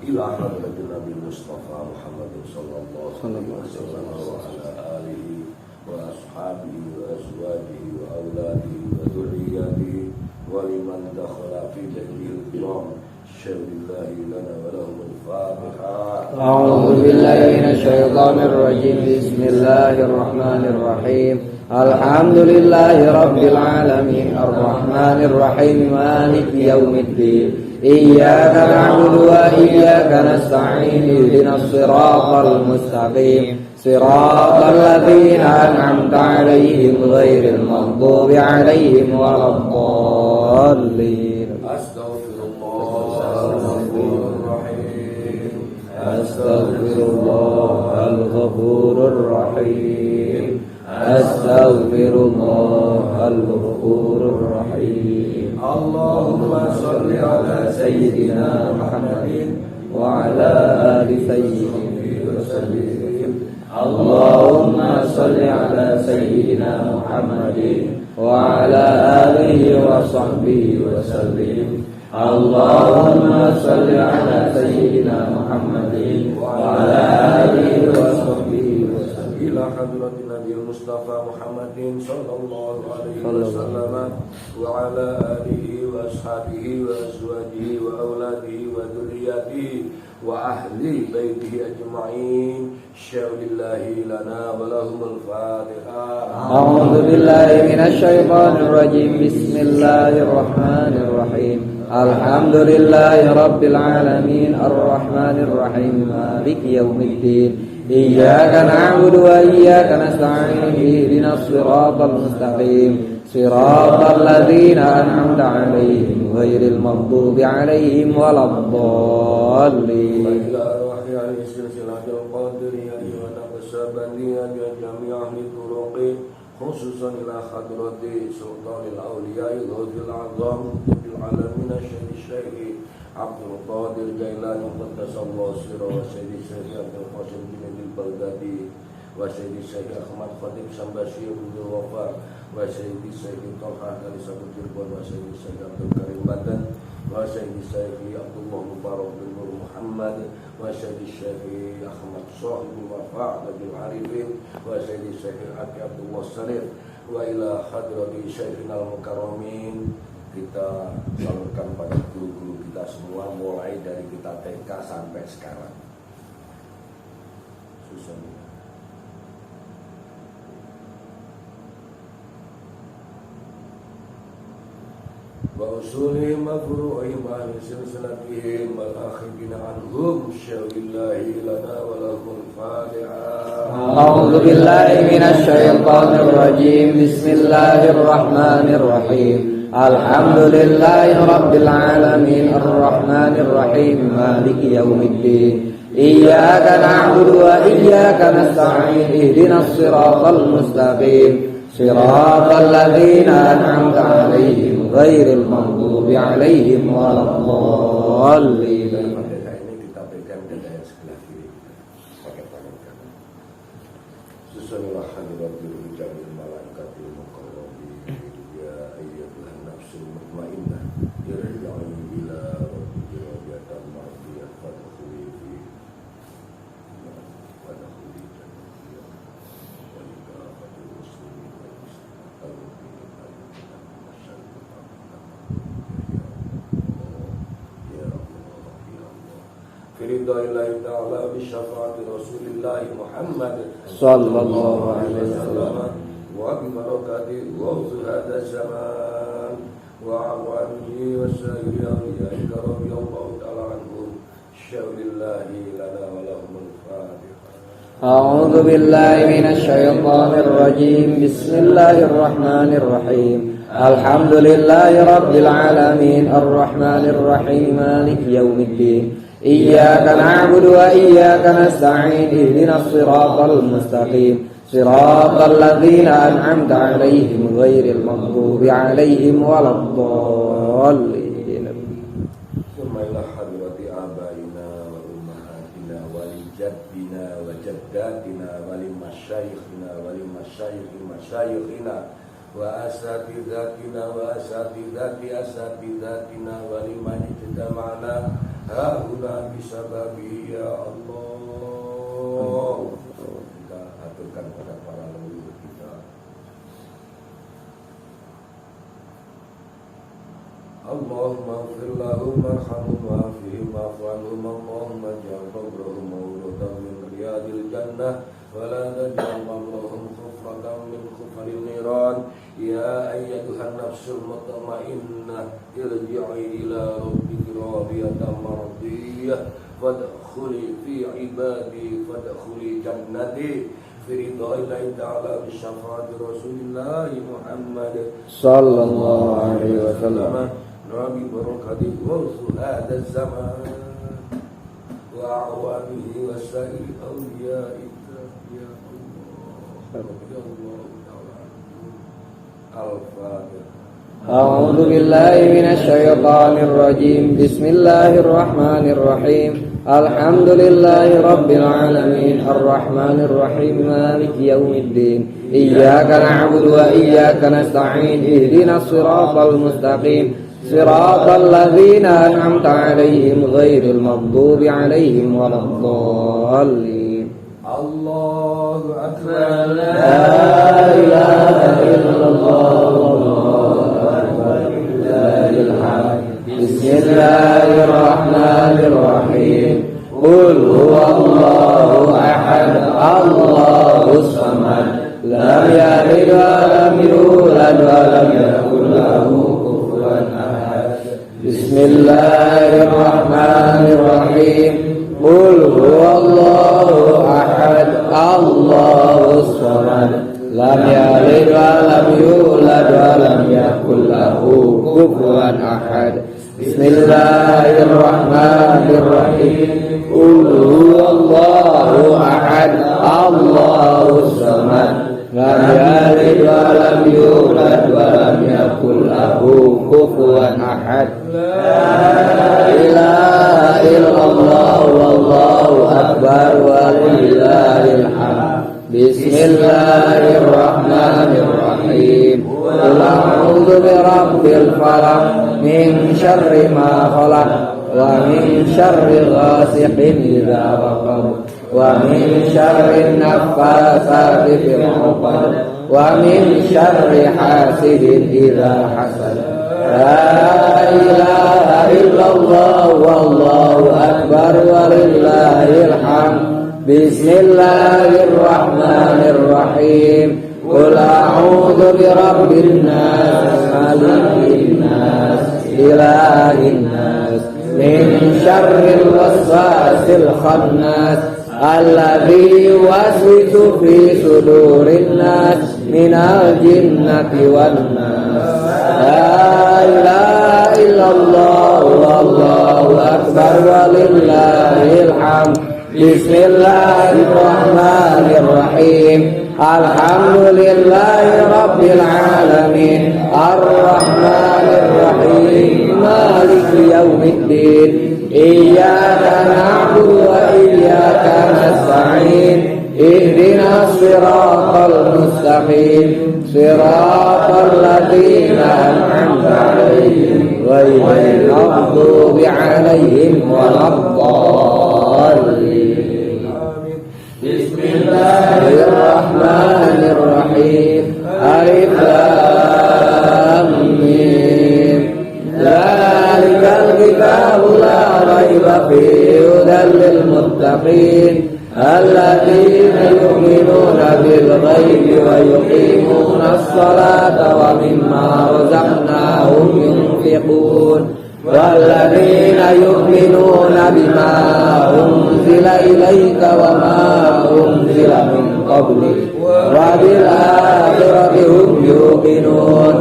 إلى حضرة النبي المصطفى محمد صلى الله عليه وسلم وعلى آله وأصحابه وأزواجه وأولاده وذرياته ولمن دخل في بيته الكرام شهد الله لنا ولهم الفاتحة. أعوذ بالله من الشيطان الرجيم. بسم الله الرحمن الرحيم. الحمد لله رب العالمين الرحمن الرحيم مالك يوم الدين إياك نعبد وإياك نستعين اهدنا الصراط المستقيم صراط الذين أنعمت عليهم غير المغضوب عليهم ولا الضالين. أستغفر الله الغفور الرحيم. أستغفر الله الغفور الرحيم. أستغفر الله الغفور الرحيم. اللهم صل على سيدنا محمد وعلى آل سيدنا وسلم. اللهم صل على سيدنا محمد وعلى آله وصحبه وسلم. اللهم صل على سيدنا محمد وعلى آله وصحبه وسلم. إلى حضرة النبي المصطفى محمد صلى الله عليه وسلم وعلى آله وأصحابه وأزواجه وأولاده وذرياته وأهل بيته أجمعين شهد الله لنا ولهم الفاتحة. أعوذ بالله من الشيطان الرجيم. بسم الله الرحمن الرحيم. الحمد لله رب العالمين الرحمن الرحيم مالك يوم الدين إياك نعبد وإياك نستعين اهدنا الصراط المستقيم صراط الذين أنعمت عليهم غير المغضوب عليهم ولا الضالين. إلى أرواح أهل سلسلة القادرية ونقشبندية جميع أهل الطرق خصوصا إلى حضرة سلطان الأولياء الغوث الأعظم العالمين الشيخ عبد القادر جيلاني قدس الله سره وسيد الشيخ عبد القاسم بن البغدادي وسيد الشيخ أحمد خطيب سمباشير بن الوفا وسيد الشيخ طلحة علي سابق جربان وسيد الشيخ عبد الكريم بدن وسيد الشيخ عبد الله مبارك بن نور محمد وسيد الشيخ أحمد صاحب الوفاء بن العارفين وسيد الشيخ عبد الله السرير وإلى حضرة شيخنا المكرمين. Kita salurkan pada guru-guru kita semua mulai dari kita TK sampai sekarang. Susun. Wa usulihim wa furu'ihim wa silsilatihim wal akhidina anhum syawlillahi lana wa lahul fatiha. أعوذ بالله من الشيطان الرجيم. بسم الله الرحمن الرحيم. الحمد لله رب العالمين الرحمن الرحيم مالك يوم الدين إياك نعبد وإياك نستعين اهدنا الصراط المستقيم صراط الذين أنعمت عليهم غير المغضوب عليهم ولا الضالين. Ini kita berikan ke daya sebelah kiri pakai tangan kanan. Susunlah hadiratul hujamil malaikatil muqarrabin ya ayyatuhan nafsul mutmainnah irji'i ila rabbiki radiyatan mardiyah fadkhuli fi fadkhuli jannati wa likafatil muslimin wal Firidaillahi ta'ala bisyafaati Rasulillahi Muhammad Sallallahu alaihi wasallam wa bibarakati ghawthi hadha zaman wa awanihi wa sayyidi awliyaika radiyallahu ta'ala anhum syawlillahi lana wa lahumul fatiha. أعوذ بالله من الشيطان الرجيم. بسم الله الرحمن الرحيم. الحمد لله رب العالمين الرحمن الرحيم مالك يوم الدين إياك نعبد وإياك نستعين اهدنا الصراط المستقيم صراط الذين أنعمت عليهم غير المغضوب عليهم ولا الضالين. Sumailah hadirati abaina wa ummahatina wa lijad rabbina wa jaddatina wa limasyayikhina wa limasyayikhi masyayikhina wa asatidatina wa asatidati asatidatina wa liman ijtama'na hauna bisababi ya Allah. Kita aturkan pada para leluhur kita. Allahumma ighfir lahum warhamhum wa'afihim wa'fu anhum Allahumma ij'al qabrahum mawdatan min riyadil jannah wa la taj'al qabrahum khufratan min khufril niran. Ya ayyatuhan nafsul mutmainnah irji'i ila rabbiki radiyatan mardiyah fadkhuli fi ibadi fadkhuli jannati fi ridha'illahi ta'ala bi syafaati Rasulillah Muhammad sallallahu alaihi wasallam. Nabi barakati wursu hadha zaman wa awamihi wa sa'il awliyaika ya Allah ya Allah ta'ala al-Fatihah. أعوذ بالله من الشيطان الرجيم بسم الله الرحمن الرحيم الحمد لله رب العالمين الرحمن الرحيم مالك يوم الدين إياك نعبد وإياك نستعين اهدنا الصراط المستقيم صراط الذين أنعمت عليهم غير المغضوب عليهم ولا الضالين الله أكبر لا إله إلا الله بسم الله الرحمن الرحيم قل هو الله أحد الله الصمد لم يلد ولم يولد ولم يكن له كفوا أحد بسم الله الرحمن الرحيم قل هو الله أحد الله الصمد لم يلد ولم يولد ولم يكن له كفوا أحد بسم الله الرحمن الرحيم قل هو الله أحد الله الصمد لم يلد ولم يولد ولم يكن له كفوا أحد لا إله إلا الله والله أكبر ولله الحمد بسم الله الرحمن الرحيم قل أعوذ برب الفلق من شر ما خلق ومن شر غاسق إذا وقب ومن شر النفاثات في العقد ومن شر حاسد إذا حسد لا إله إلا الله والله أكبر ولله الحمد بسم الله الرحمن الرحيم قل أعوذ برب الناس ملك الناس إله الناس من شر الوسواس الخناس الذي يوسوس في صدور الناس من الجنة والناس لا إله إلا الله والله أكبر ولله الحمد بسم الله الرحمن الرحيم الحمد لله رب العالمين الرحمن الرحيم مالك يوم الدين إياك نعبد وإياك نستعين اهدنا الصراط المستقيم صراط الذين أنعمت عليهم غير المغضوب عليهم ولا الضالين بسم الله الرحمن الرحيم ألف لام ميم ذلك الكتاب لا ريب فيه هدى للمتقين الذين يؤمنون بالغيب ويقيمون الصلاة ومما رزقناهم ينفقون والذين يؤمنون بما أنزل إليك وما أنزل من قبلك وبالآخرة هم يوقنون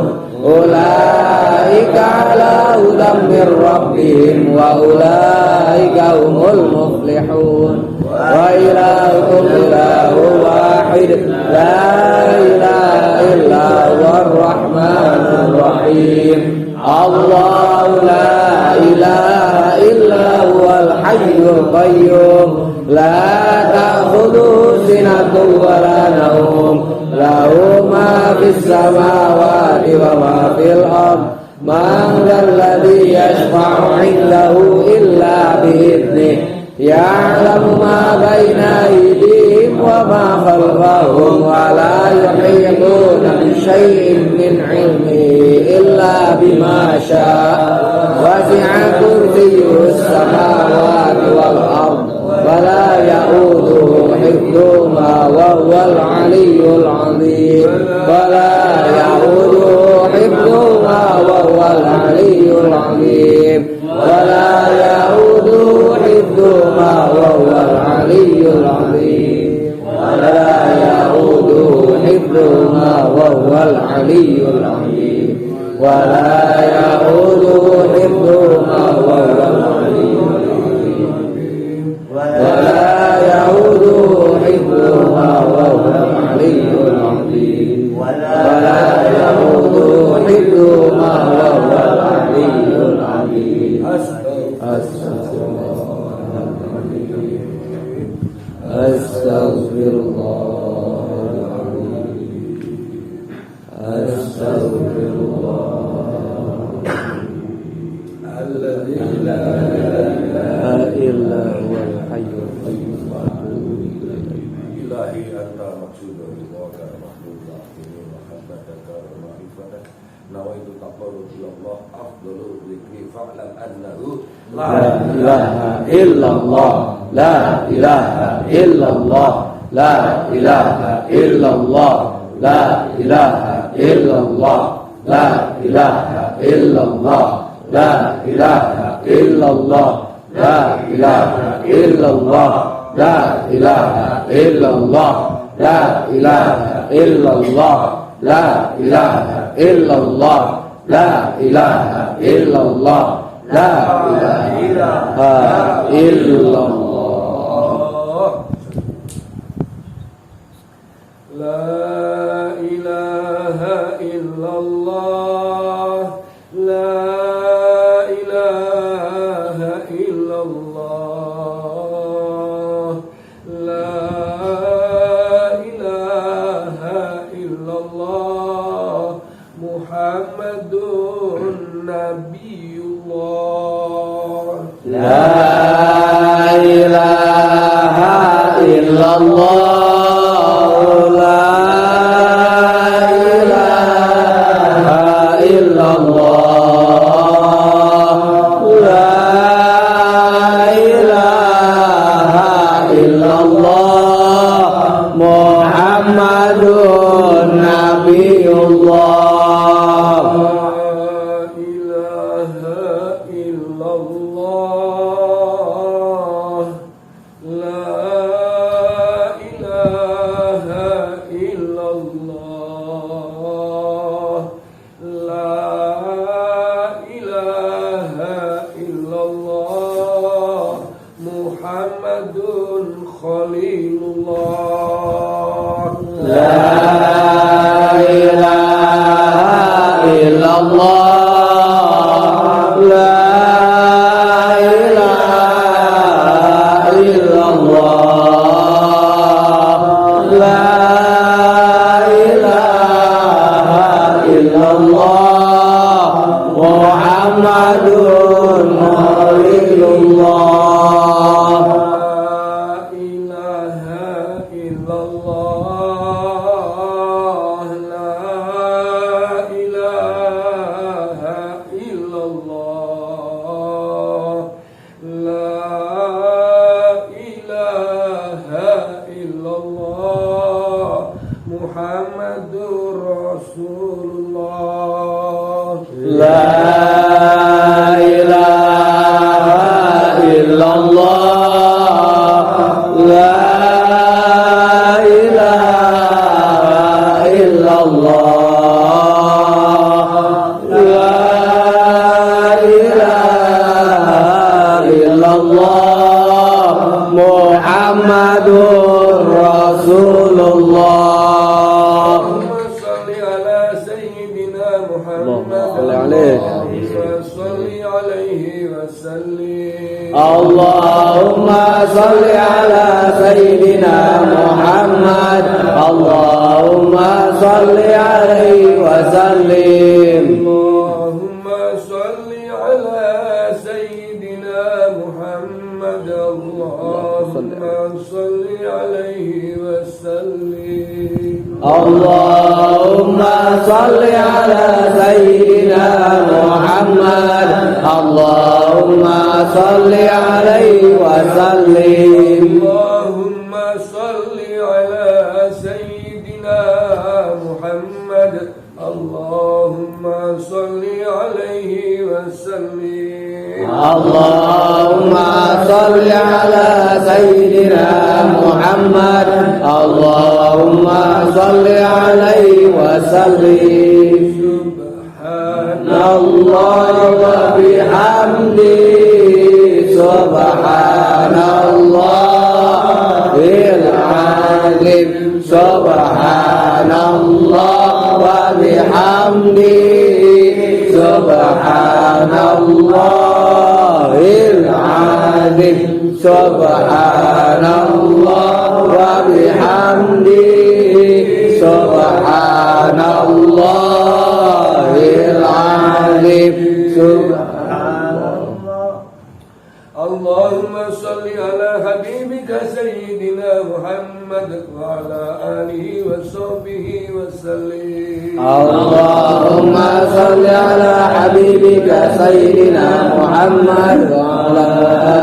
أولئك على هدى من ربهم وأولئك هم المفلحون وإلهكم إله واحد لا إله إلا هو الرحمن الرحيم الله لا إله إلا هو الحي القيوم لا تأخذه سنة ولا نوم له ما في السماوات وما في الأرض من ذا الذي يشفع عنده إلا بإذنه يعلم ما بين أيديهم وما خلفهم ولا يحيطون بشيء من علمه إلا بما شاء وسع كرسيه السماوات والأرض ولا يؤوده حفظهما وهو العلي العظيم ولا يؤوده حفظهما وهو العلي العظيم ولا يؤوده حفظهما وهو العلي العظيم ولا يؤوده حفظهما وهو العلي العظيم ولا يؤوده حفظهما وهو العلي العظيم ولا يؤوده حفظهما وهو العلي العظيم ولا يؤوده حفظهما وهو العلي العظيم أستغفر الله أستغفر الله الذي لا إله إلا هو الحي القيوم وأتوب إليه إلهي أنت مقصود رضاك محمود العظيم محبتك ومعرفتك نويت تقرب إلى الله أفضل الذكر فاعلم أنه لا إله إلا الله لا إله إلا الله لا إله إلا الله لا إله إلا الله لا إله إلا الله لا إله إلا الله لا إله إلا الله لا إله إلا الله لا إله إلا الله لا إله إلا الله لا إله إلا الله لا إله إلا الله لا إله إلا الله لا إله إلا الله لا إله إلا الله محمد نبي الله لا إله إلا الله لا إله إلا الله لا إله إلا الله محمد نبي الله Allah Allahumma salli ala sayyidina Muhammad. Allahumma salli alaihi wa sallim. Allahumma salli ala sayyidina Muhammad. Allahumma salli alaihi wa sallim. Allahumma salli ala sayyidina Muhammad. Allahumma salli alaihi wa sallim. Allahumma salli ala sayyidina Muhammad. Allahumma salli alaihi wa sallim. Allahumma salli ala sayyidina Muhammad. Allahumma salli alaihi wa sallim. Subhanallah wa bihamdihi, subhanallahil azim, subhanallah wa bihamdihi, subhanallahil azim, subhanallah wa bihamdihi, subhanallahil azim, subhanallah. Allahumma salli ala habibika sayyidina Muhammad wa ala alihi wa sahbihi wa sallim. Allahumma salli ala habibika sayyidina Muhammad wa ala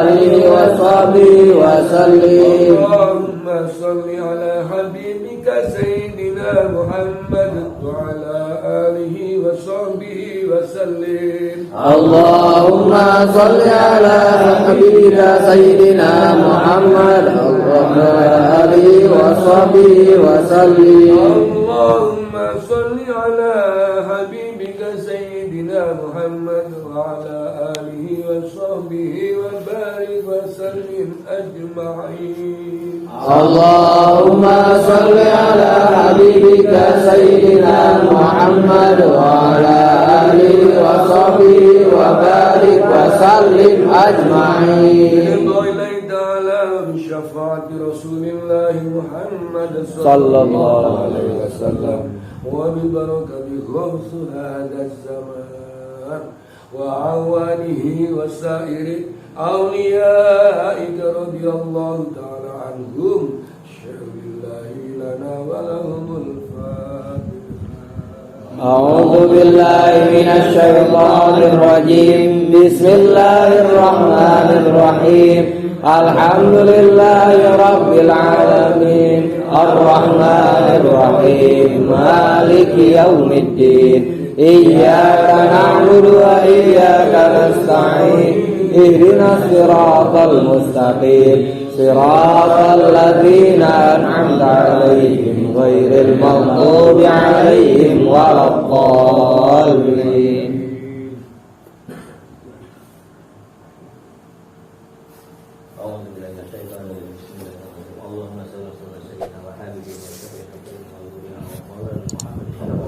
alihi wa sahbihi wa sallim. Allahumma salli ala habibika sayyidina Muhammad wa ala alihi wa sahbihi wa sallim. Allahumma salli ala habibika sayyidina Muhammad wa ala alihi wa sahbihi wa sallim. Allahumma salli ala habibika sayyidina Muhammad wa ala alihi wa sahbihi wa barik wa sallim ajma'in. Allahumma salli ala habibika sayyidina Muhammad wa ala alihi wa sahbihi wa barik wa sallim ajma'in. بشفاعة رسول الله محمد صلى الله عليه وسلم وببركة غوث هذا الزمان وعوانه وسائر أوليائك رضي الله تعالى عنهم شر الله لنا ولهم الفاتحة. أعوذ بالله من الشيطان الرجيم. بسم الله الرحمن الرحيم. الحمد لله رب العالمين الرحمن الرحيم مالك يوم الدين إياك نعبد وإياك نستعين اهدنا الصراط المستقيم صراط الذين أنعمت عليهم غير المغضوب عليهم ولا الضالين.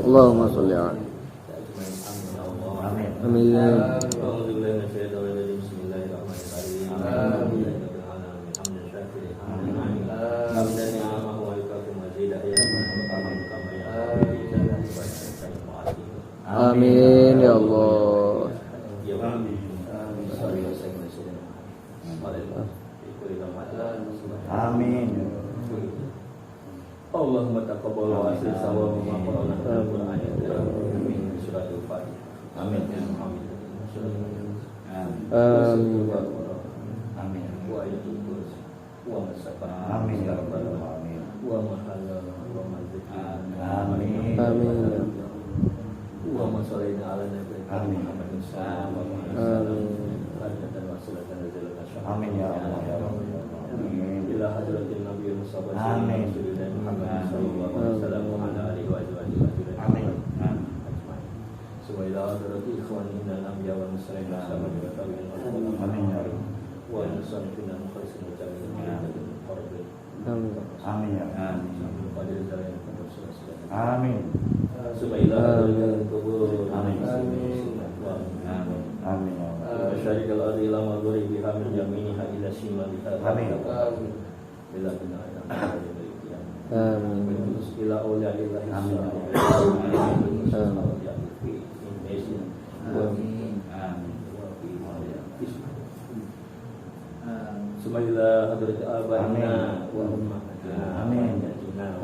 Allahumma sholli ala Amin. Amin ya Allah. Amin. Allahumma taqabbal wa asli sawab ma qara'na fil Qur'an. Amin. Suratul Fatihah. Amin. Amin. Amin. Wa ayatul kursi. Wa masafah. Amin ya rabbal alamin. Wa mahala wa mazki. Amin. Amin. Wa masalina ala nabi. Amin. Amin ya Allah ya Rabbal alamin. Ila hadratin Nabi Muhammad Amin. sallallahu alaihi wasallam wa ala alihi wa sahbihi. Amin. Wa ila hadrati ikhwanina al-anbiya wal mursalin sama juga tabi'in. Amin ya Rabb. Wa nusalli ala khairin jami'in. Amin. Amin ya Amin. Amin. Amin. Subhanallah kubur. Amin. Amin. Amin. Masyarikal ardi ila maghribiha min yaminiha ila ila shimali Amin. ila bina Amin. ila awliya lillahi Amin. Semaila hadrat abaina wa ummahatina Amin.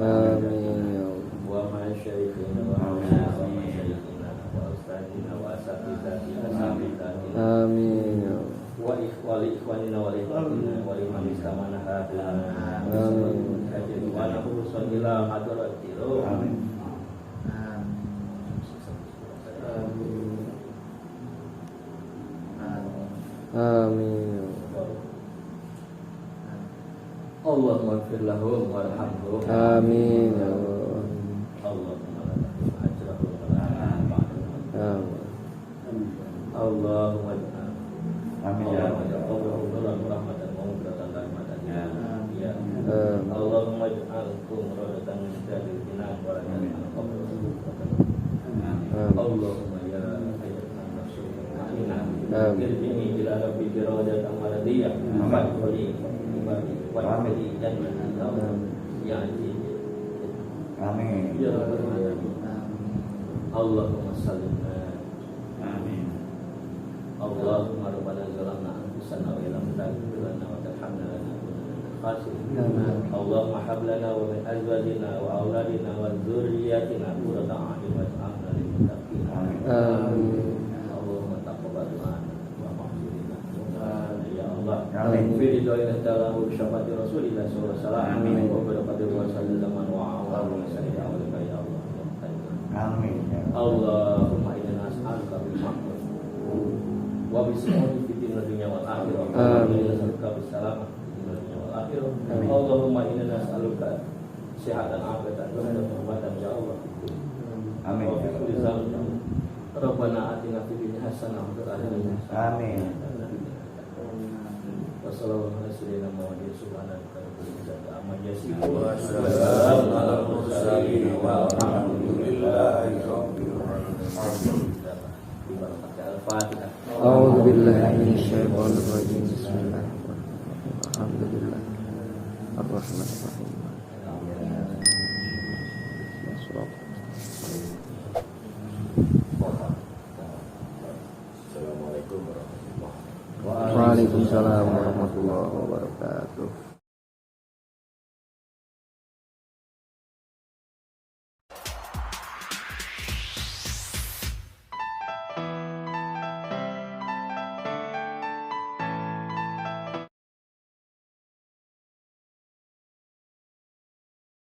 Amin ya Allah. wa masyaikhina wa masyaikhina wa ustadina wa asatidatina Amin ya Allah. wa ikhwanina wa ikhwanina wa liman istamana hadana Amin. wa nahuru sallallahu hadratiru Amin. Amin ya Allahumma ighfir lahum warhamhum Allah. Amin ya Allah. Allahumma la tahrim ajrahum wa la ta'ala Amin. Allahumma Amin ya Allahumma ij'alkum radatan min syarril jinan wa radatan Allahumma ya ayyuhan nafsu mutmainnah irji'i ila rabbiki radatan maradiyah fadkhuli wa adkhuli jannatan ya aziz Amin. ya rabbal alamin Allahumma sallim Amin. Allahumma rabbana zalamna anfusana wa lam taghfir lana wa tarhamna lanakunanna khasirin. Allahumma hab lana wa min azwajina wa auladina wa dzurriyyatina qurrata a'yun waj'alna lil muttaqin. Amin. Allahumma taqabbal lana wa maghfirna. Ya Allah. Amin. Fi ridhoina ta'ala wa syafati Rasulillah sallallahu alaihi wasallam. Amin. Wa barakatuh wa sallallahu wa ala alihi ya Allah. Amin. Allahumma inna nas'aluka bil ma'ruf wa bismillahir fid dunya wal akhirah. Amin. Nas'aluka bis salamah fid dunya wal akhirah. Amin. Allahumma inna nas'aluka sihatan afiatan wa rahmatan ya Allah. Amin. Wa fi kulli zaman. Rabbana atina fid dunya hasanah wa fil akhirati hasanah. Amin. Wa sallallahu ala sayyidina Muhammadin subhanaka rabbil izzati amma yasifun. Wa salamun ala mursalin walhamdulillahi rabbil alamin. Al-Fatihah. A'udzu billahi minasyaitonir rajim. Bismillahirrahmanirrahim. Alhamdulillah. Ar-Rahmanir Rahim. Assalamualaikum warahmatullahi wabarakatuh. Waalaikumsalam warahmatullahi wabarakatuh.